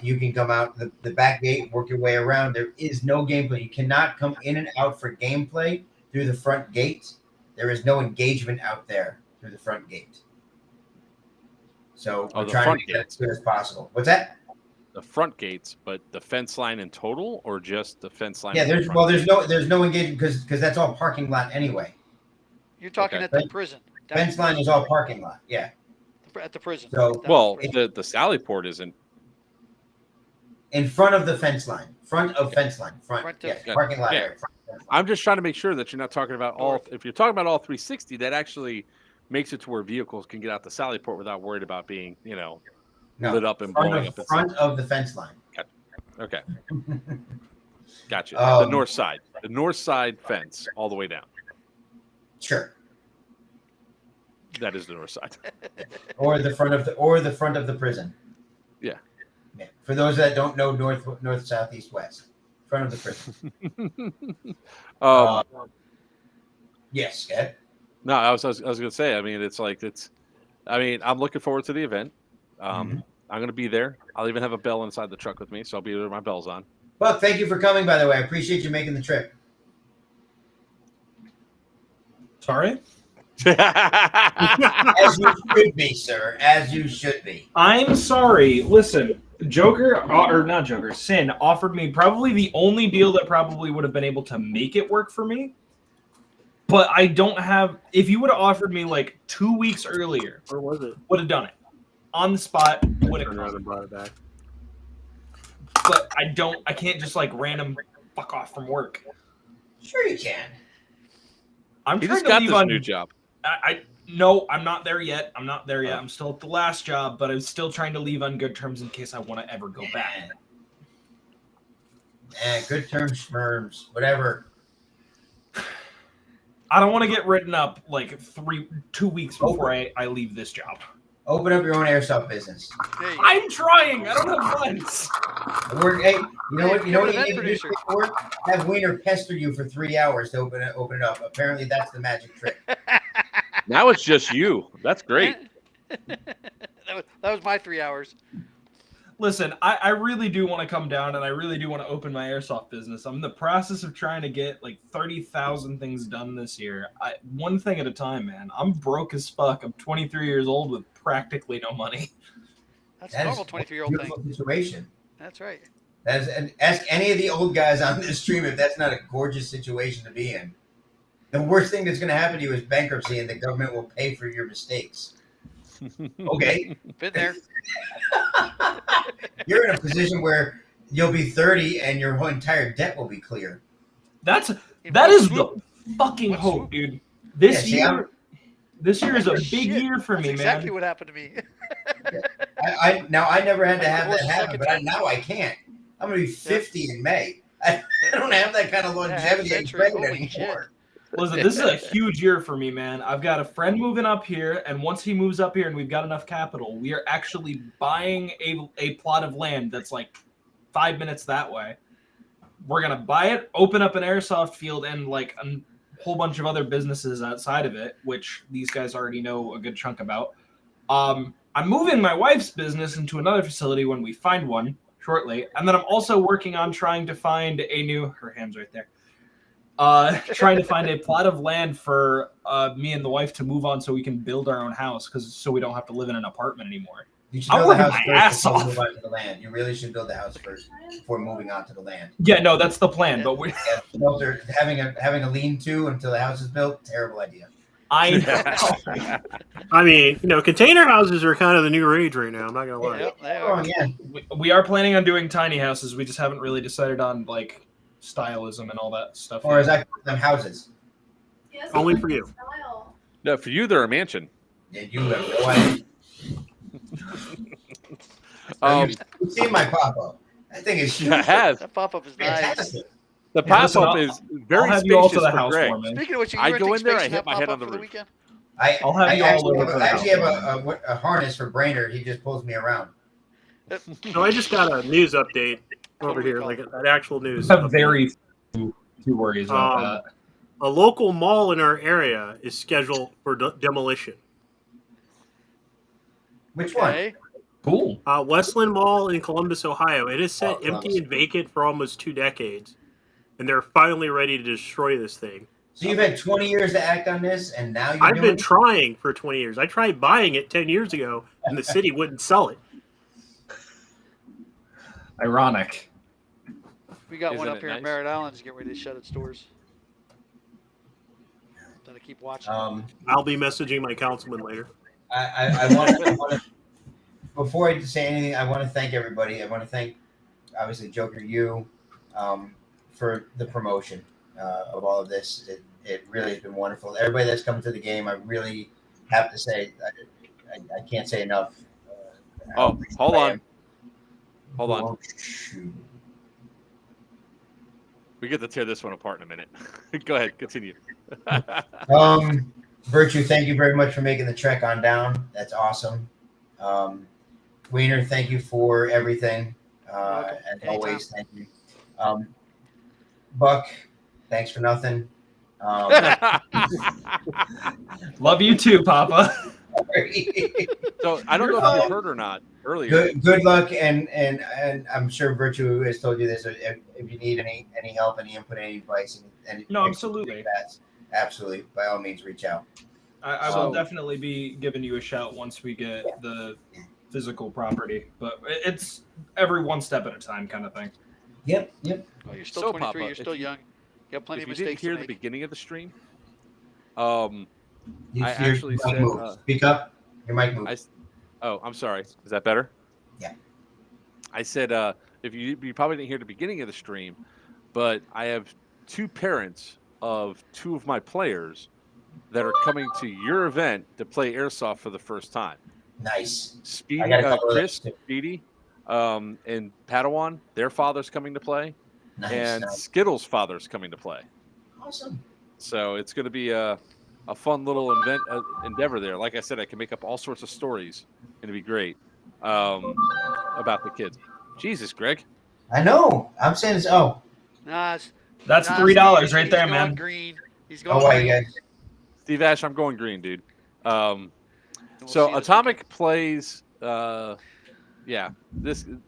you can come out the back gate, work your way around. There is no gameplay. You cannot come in and out for gameplay through the front gate. There is no engagement out there through the front gate. So we're trying to get it as good as possible. What's that? The front gates, but the fence line in total, or just the fence line? Yeah, there's no engagement because that's all parking lot anyway. You're talking at the prison. Fence line is all parking lot. Yeah. At the prison. So the Sally Port isn't in front of the fence line. Front of fence line. Parking lot area. I'm just trying to make sure that you're not talking about all. If you're talking about all 360, that actually makes it to where vehicles can get out the Sally Port without worried about being, lit up and blowing up. Front of the fence line. Okay. Gotcha. The north side fence all the way down. Sure. That is the north side. or the front of the prison. Yeah. For those that don't know north, south, east, west. Front of the prison. Yes, Ed. No, I was going to say. I mean, I'm looking forward to the event. I'm going to be there. I'll even have a bell inside the truck with me, so I'll be there with my bells on. Well, thank you for coming. By the way, I appreciate you making the trip. Sorry. As you should be, sir. As you should be. I'm sorry. Listen, Sin offered me probably the only deal that probably would have been able to make it work for me. But I don't have. If you would have offered me like 2 weeks earlier, or was it? Would have done it on the spot. Would have brought it back. But I can't just like random fuck off from work. Sure, you can. I'm he trying just to got leave this on new job. No, I'm not there yet. I'm still at the last job, but I'm still trying to leave on good terms in case I want to ever go back. Good terms, sperms, whatever. I don't want to get written up like 2 weeks before I leave this job. Open up your own airsoft business. I'm trying. I don't have funds. Hey, you know what? You know what you need to do for? Have Wiener pester you for 3 hours to open it up. Apparently, that's the magic trick. Now it's just you. That's great. that was my 3 hours. Listen, I really do want to come down and I really do want to open my airsoft business. I'm in the process of trying to get like 30,000 things done this year. One thing at a time, man. I'm broke as fuck. I'm 23 years old with practically no money. That's a normal 23-year-old thing. Situation. That's right. And ask any of the old guys on this stream if that's not a gorgeous situation to be in. The worst thing that's going to happen to you is bankruptcy and the government will pay for your mistakes. Okay. Been there. You're in a position where you'll be 30 and your whole entire debt will be clear. That is the fucking hope, dude. This year is a big year for me, man. Exactly what happened to me. I never had to have that happen, but now I can't. I'm going to be 50 in May. I don't have that kind of longevity and credit anymore. Listen, this is a huge year for me, man. I've got a friend moving up here, and once he moves up here and we've got enough capital, we are actually buying a plot of land that's like 5 minutes that way. We're going to buy it, open up an airsoft field, and like a whole bunch of other businesses outside of it, which these guys already know a good chunk about. I'm moving my wife's business into another facility when we find one shortly, and then I'm also working on trying to find her hand's right there. Trying to find a plot of land for me and the wife to move on so we can build our own house so we don't have to live in an apartment anymore. You should build the house first before you move on to the land. You really should build the house first before moving on to the land. Yeah, no, that's the plan. But having a lean-to until the house is built, terrible idea. I know. I mean, container houses are kind of the new rage right now. I'm not gonna lie. Yep, they are. We are planning on doing tiny houses. We just haven't really decided on like stylism and all that stuff. Or is that them houses? Yes, Only for you. No, for you, they're a mansion. Yeah, you have no idea. You've seen my pop-up. That thing is huge. I have. That pop-up is nice. Fantastic. The pop-up is very spacious for Greg. Speaking of which, I go in there, I hit my head on the roof. I'll have you all over for the house. I actually have a harness for Brainerd. He just pulls me around. So I just got a news update over here, like an actual news. A very too worries about that. A local mall in our area is scheduled for demolition. Which one? Okay. Cool. Westland Mall in Columbus, Ohio. It is set Columbus. empty and vacant for almost 2 decades, and they're finally ready to destroy this thing. So you've had 20 years to act on this, and now you're I've doing been it? trying for 20 years. I tried buying it 10 years ago, and the city wouldn't sell it. Ironic. We got Isn't one it up here nice? in Merritt Island to get ready to shut its doors. Gotta keep watching. I'll be messaging my councilman later. I want to, before I say anything, I want to thank everybody. I want to thank, obviously, Joker, you, for the promotion of all of this. It really has been wonderful. Everybody that's come to the game, I really have to say, I can't say enough. How appreciative hold I on. am. Hold on. Oh, shoot. We get to tear this one apart in a minute. Go ahead, continue. Virtue, thank you very much for making the trek on down. That's awesome. Wiener, thank you for everything. welcome. As Anytime. always, thank you. Buck, thanks for nothing. Love you too, Papa. So I don't know if you heard or not earlier. Good luck, and I'm sure Virtue has told you this. If you need any help, any input, any advice, and No, absolutely. Absolutely, by all means, reach out. I will definitely be giving you a shout once we get the physical property, but it's every one step at a time kind of thing. Yep. Oh, you're still So, 23. Papa, You're still young. You got plenty If of you didn't mistakes hear to the make. beginning of the stream, Your actually mic said, moves. Speak up. Your mic moves. I'm sorry. Is that better? Yeah. I said, if you probably didn't hear the beginning of the stream, but I have 2 parents of 2 of my players that are coming to your event to play airsoft for the first time. Nice. Speedy, I got a couple of Chris, those too. Speedy, and Padawan, their father's coming to play, Nice. and Nice. Skittles' father's coming to play. Awesome. So it's going to be a fun little endeavor there. Like I said, I can make up all sorts of stories. It'll be great about the kids. Jesus, Greg. I know. I'm saying this. Oh, That's Nah, $3 he's right there, going man. Green. He's going why green. you guys? Steve Ash, I'm going green, dude. We'll see So this Atomic plays, this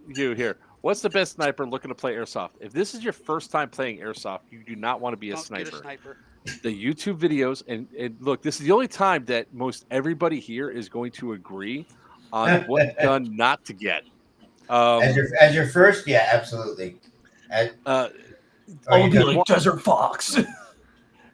you here. What's the best sniper looking to play airsoft? If this is your first time playing airsoft, you do not want to be a weekend. Don't sniper. get a sniper. The YouTube videos, and look, this is the only time that most everybody here is going to agree on what gun not to get. As your first, yeah, absolutely. I'll be like Desert Fox.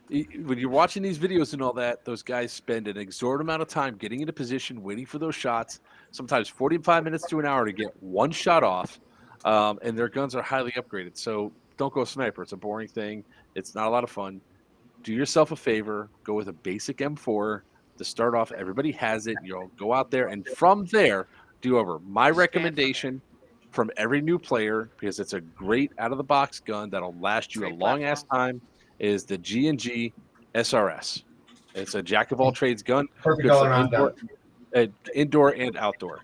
When you're watching these videos and all that, those guys spend an exorbitant amount of time getting into position, waiting for those shots, sometimes 45 minutes to an hour to get one shot off, and their guns are highly upgraded. So don't go sniper. It's a boring thing. It's not a lot of fun. Do yourself a favor. Go with a basic M4 to start off. Everybody has it. You'll go out there, and from there, do over. My recommendation from every new player, because it's a great out-of-the-box gun that'll last you Great a long-ass time, is the G&G SRS. It's a jack-of-all-trades gun. Perfect Good for all-around gun. indoor and outdoor.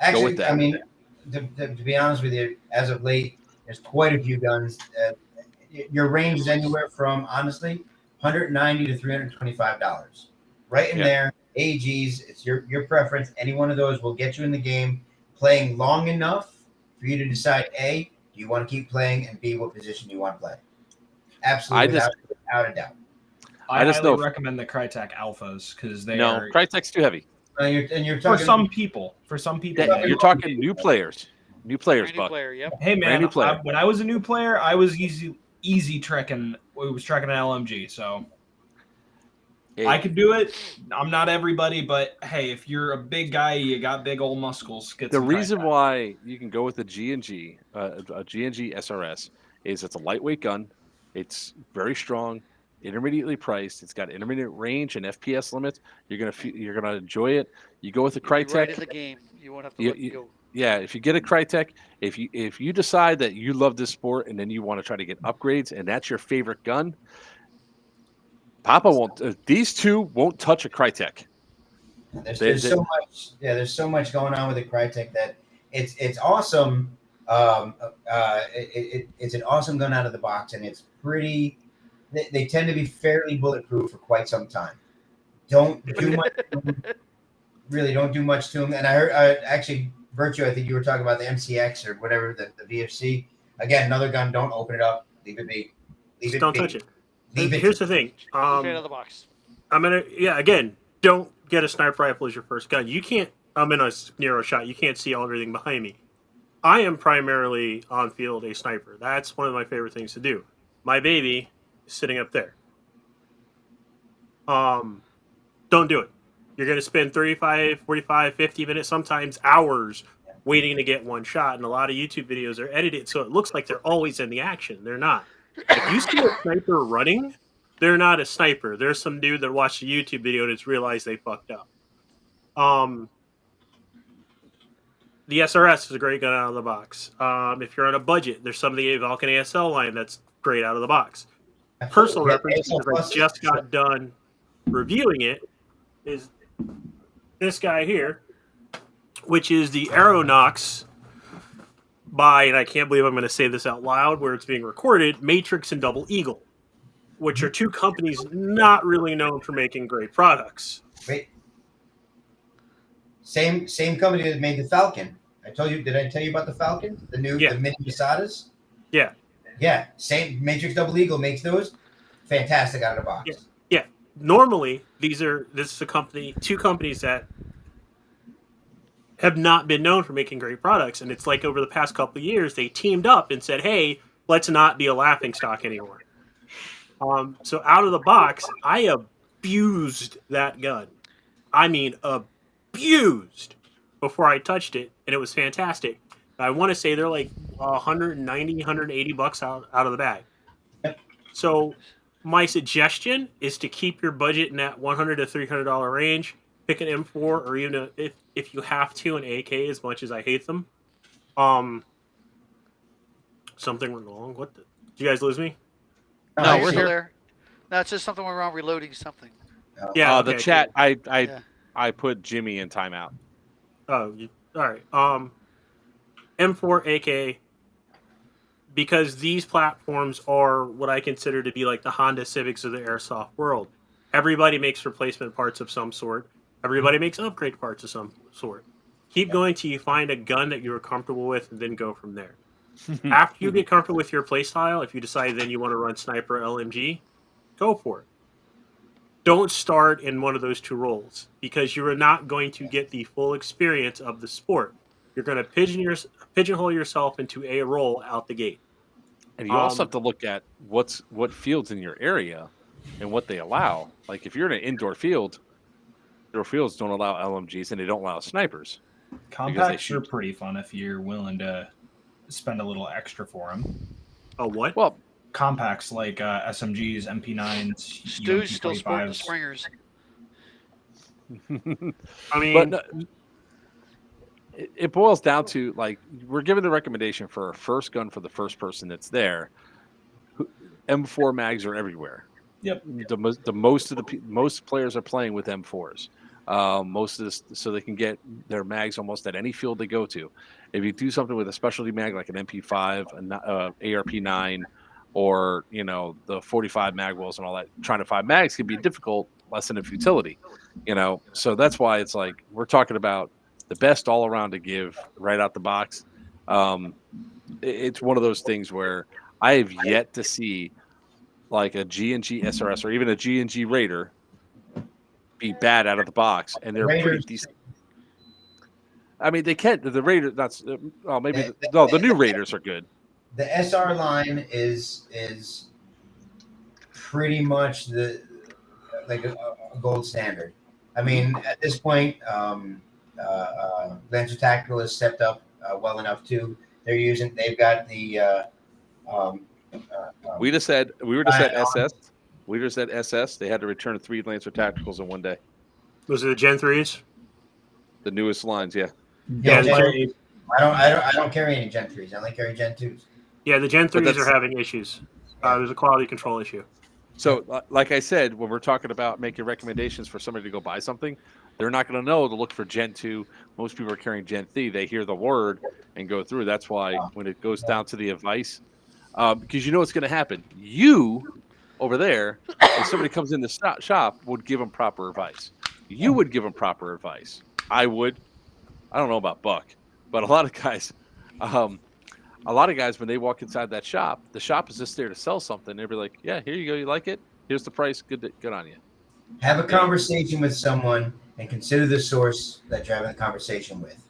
Actually, with that. I mean, to be honest with you, as of late, there's quite a few guns. Your range is anywhere from, honestly, $190 to $325. Right in there, AGs, it's your preference. Any one of those will get you in the game playing long enough for you to decide, A, do you want to keep playing, and B, what position you want to play. Absolutely, without a doubt. I highly recommend the Crytek Alphas because they are Crytek's too heavy. You're for some people. You're talking new players. New players, New Buck. player, yep. Hey man, new player. when I was a new player, I was easy trekking. We was trekking an LMG, so I could do it. I'm not everybody, but hey, if you're a big guy, you got big old muscles. The reason why you can go with the G&G, a G&G SRS, is it's a lightweight gun. It's very strong, intermediately priced. It's got intermediate range and FPS limits. You're gonna enjoy it. You go with the Crytek. Right in the game. You won't have to let it go. Yeah, if you get a Crytek, if you decide that you love this sport and then you want to try to get upgrades and that's your favorite gun, Papa won't. These two won't touch a Crytek. There's so much. Yeah, there's so much going on with the Crytek that it's awesome It's an awesome gun out of the box, and it's pretty. They tend to be fairly bulletproof for quite some time. Don't do much. Really, don't do much to them. And I heard actually, Virtue. I think you were talking about the MCX or whatever the VFC. Again, another gun. Don't open it up. Leave it be. Just don't touch it. Leave it. Here's the thing. Straight out of the box. Again, don't get a sniper rifle as your first gun. You can't. I'm in a narrow shot. You can't see everything behind me. I am primarily on field a sniper. That's one of my favorite things to do. My baby is sitting up there. Don't do it. You're going to spend 35, 45, 50 minutes, sometimes hours waiting to get one shot. And a lot of YouTube videos are edited so it looks like they're always in the action. They're not. If you see a sniper running, they're not a sniper. There's some dude that watched a YouTube video and has realized they fucked up. The SRS is a great gun out of the box. If you're on a budget, there's some of the Vulcan ASL line that's great out of the box. Personal reference, because I just got done reviewing it, is this guy here, which is the Aeronox by, and I can't believe I'm going to say this out loud where it's being recorded, Matrix and Double Eagle, which are two companies not really known for making great products. Wait. Same company that made the Falcon. Did I tell you about the Falcon? The mini Masadas? Yeah. Yeah. Same Matrix Double Eagle makes those. Fantastic out of the box. Yeah. Normally, this is two companies that have not been known for making great products. And it's like over the past couple of years, they teamed up and said, hey, let's not be a laughingstock anymore. So out of the box, I abused that gun. I mean, abused before I touched it, and it was fantastic. I want to say they're like 190, 180 bucks out of the bag. So my suggestion is to keep your budget in that $100 to $300 range. Pick an M4 or even if you have to an AK, as much as I hate them. Something went wrong. Did you guys lose me? No, we're Still here. there. No, it's just something went wrong reloading something. Yeah, the okay, chat. cool. I put Jimmy in timeout. Oh, all right. M4 AK, because these platforms are what I consider to be like the Honda Civics of the airsoft world. Everybody makes replacement parts of some sort. Everybody makes upgrade parts of some sort. Keep going till you find a gun that you're comfortable with, and then go from there. After you get comfortable with your playstyle, if you decide then you want to run sniper LMG, go for it. Don't start in one of those two roles, because you are not going to get the full experience of the sport. You're going to pigeonhole yourself into a role out the gate. And you also have to look at what fields in your area and what they allow. Like if you're in an indoor field, indoor fields don't allow LMGs and they don't allow snipers. Compacts are pretty fun if you're willing to spend a little extra for them. Oh, what? Well, compacts like SMGs, MP9s, Stu's still sporting the UMP25s. swingers. I mean, but it boils down to, like, we're giving the recommendation for a first gun for the first person that's there. M4 mags are everywhere. Yep. Most players are playing with M4s. Most of this, so they can get their mags almost at any field they go to. If you do something with a specialty mag like an MP5, an ARP9, or the 45 mag wells and all that, trying to find mags can be difficult, less than a futility. So that's why it's like we're talking about the best all around to give right out the box. It's one of those things where I have yet to see like a G&G SRS or even a G&G Raider be bad out of the box, and they're pretty decent. I mean, they can. The Raider. That's the new Raiders are good. The SR line is pretty much a gold standard. I mean, at this point, Lancer Tactical has stepped up well enough too. They've got the. We just said SS. We just said SS. They had to return 3 Lancer Tacticals in one day. Was it the Gen 3s? The newest lines, yeah. Yeah, I don't carry any Gen 3s. I only carry Gen 2s. Yeah, the Gen 3s are having issues. There's a quality control issue. So, like I said, when we're talking about making recommendations for somebody to go buy something, They're not going to know to look for Gen 2. Most people are carrying Gen 3. They hear the word and go through. That's why when it goes down to the advice, because you know what's going to happen. You over there, if somebody comes in the shop, would give them proper advice. You would give them proper advice. I would. I don't know about Buck, but a lot of guys, when they walk inside that shop, the shop is just there to sell something. They'll be like, "Yeah, here you go. You like it? Here's the price. Good on you." Have a conversation with someone and consider the source that you're having a conversation with.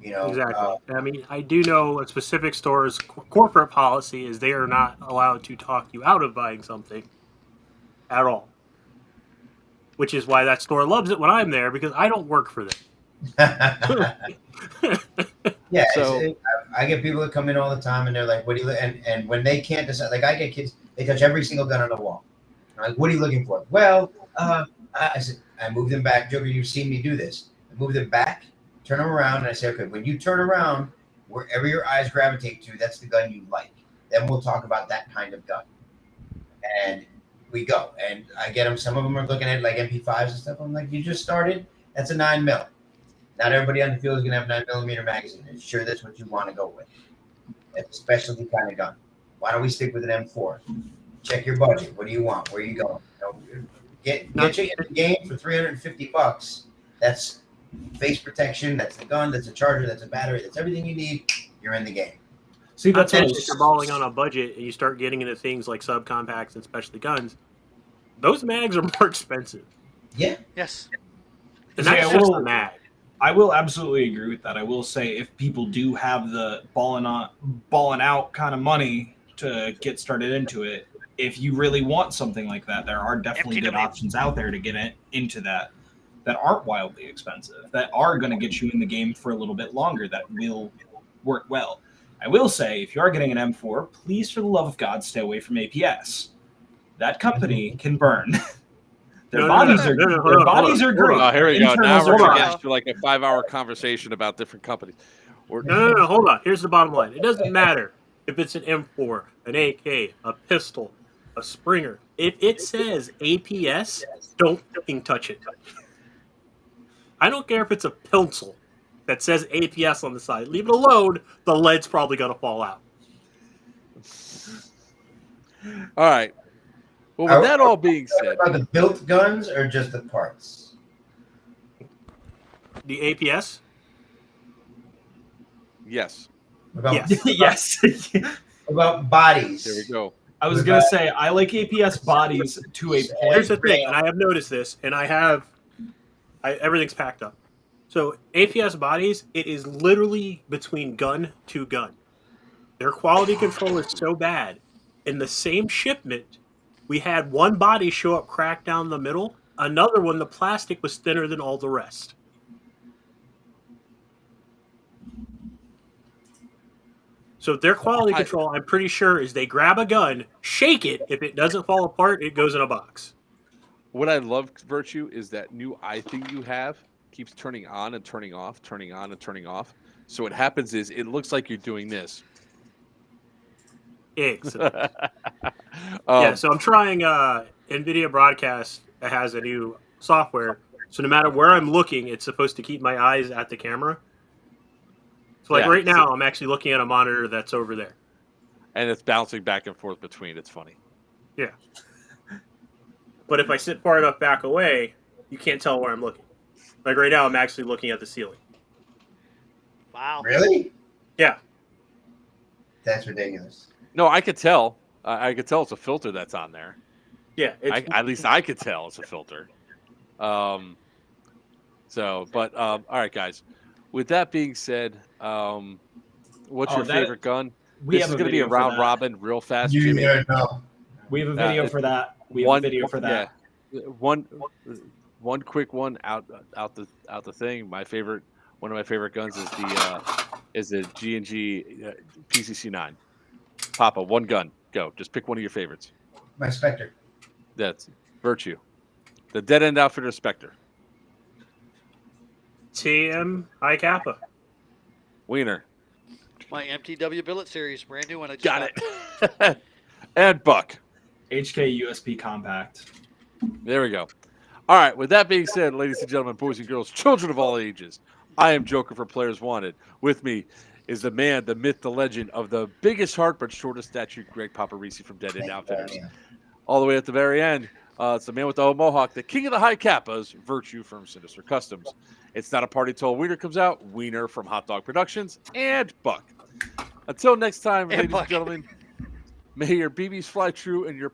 You know, Exactly. I mean, I do know a specific store's corporate policy is they are not allowed to talk you out of buying something at all. Which is why that store loves it when I'm there, because I don't work for them. Yeah, So- I get people that come in all the time and they're like, "What do you?" And when they can't decide, like I get kids, they touch every single gun on the wall. I'm like, "What are you looking for?" Well, I said, I move them back. Joker, you've seen me do this. I move them back, turn them around, and I say, "Okay, when you turn around, wherever your eyes gravitate to, that's the gun you like. Then we'll talk about that kind of gun." And we go, and I get them. Some of them are looking at like MP5s and stuff. I'm like, "You just started. That's a 9mm. Not everybody on the field is going to have 9mm magazine. And sure, that's what you want to go with. It's a specialty kind of gun. Why don't we stick with an M4? Check your budget. What do you want? Where are you going? Get you in the game for $350. That's face protection. That's the gun. That's a charger. That's a battery. That's everything you need. You're in the game." See, that's what I If was- you're balling on a budget and you start getting into things like subcompacts and specialty guns, those mags are more expensive. Yeah. Yes. And See, that's I just will- a mag. I will absolutely agree with that. I will say if people do have the balling out kind of money to get started into it, if you really want something like that, there are definitely good MTW. options out there to get into that aren't wildly expensive, that are going to get you in the game for a little bit longer, that will work well. I will say, if you are getting an M4, please, for the love of God, stay away from APS. That company can burn. Their bodies are great. Oh, here we go. Now Internals we're are going to trash. get into like a 5-hour conversation about different companies. No, hold on. Here's the bottom line. It doesn't matter if it's an M4, an AK, a pistol, a Springer. If it says APS, don't fucking touch it. I don't care if it's a pencil that says APS on the side. Leave it alone. The lead's probably going to fall out. All right. Well, with that all being said, About the built guns or just the parts? The APS? yes. About, Yes. Yes. about bodies. There we go. I was going to say, I like APS bodies to a point. Here's the thing, and I have noticed this, and everything's packed up. So APS bodies, it is literally between gun to gun. Their quality control is so bad. In the same shipment, we had one body show up cracked down the middle. Another one, the plastic was thinner than all the rest. So their quality control, I'm pretty sure, is they grab a gun, shake it. If it doesn't fall apart, it goes in a box. What I love, Virtue, is that new eye thing you have keeps turning on and turning off, turning on and turning off. So what happens is it looks like you're doing this. Excellent. Yeah, so I'm trying NVIDIA Broadcast that has a new software. So no matter where I'm looking, it's supposed to keep my eyes at the camera. So like right now, I'm actually looking at a monitor that's over there. And it's bouncing back and forth between. It's funny. Yeah. But if I sit far enough back away, you can't tell where I'm looking. Like right now, I'm actually looking at the ceiling. Wow. Really? Yeah. That's ridiculous. No, I could tell. I could tell it's a filter that's on there. Yeah. At least I could tell it's a filter. All right, guys. With that being said, what's your favorite gun? This is going to be a round robin, real fast. Jimmy. No. We have a video for that. We have a video for that. Yeah, one quick one out the thing. One of my favorite guns is the G&G PCC9. Papa, one gun, go. Just pick one of your favorites. My Spectre. That's Virtue. The Dead End Outfitter Spectre. TM High Kappa. Wiener. My MTW billet series, brand new one. I just Got it. And Buck. HK USP Compact. There we go. All right. With that being said, ladies and gentlemen, boys and girls, children of all ages, I am Joker for Players Wanted. With me is the man, the myth, the legend of the biggest heart but shortest stature, Greg Paparisi from Dead End Outfitters. All the way at the very end, it's the man with the mohawk, the king of the high kappas, Virtue from Sinister Customs. It's not a party till Wiener comes out, Wiener from Hot Dog Productions, and Buck. Until next time, ladies and gentlemen, may your BBs fly true and your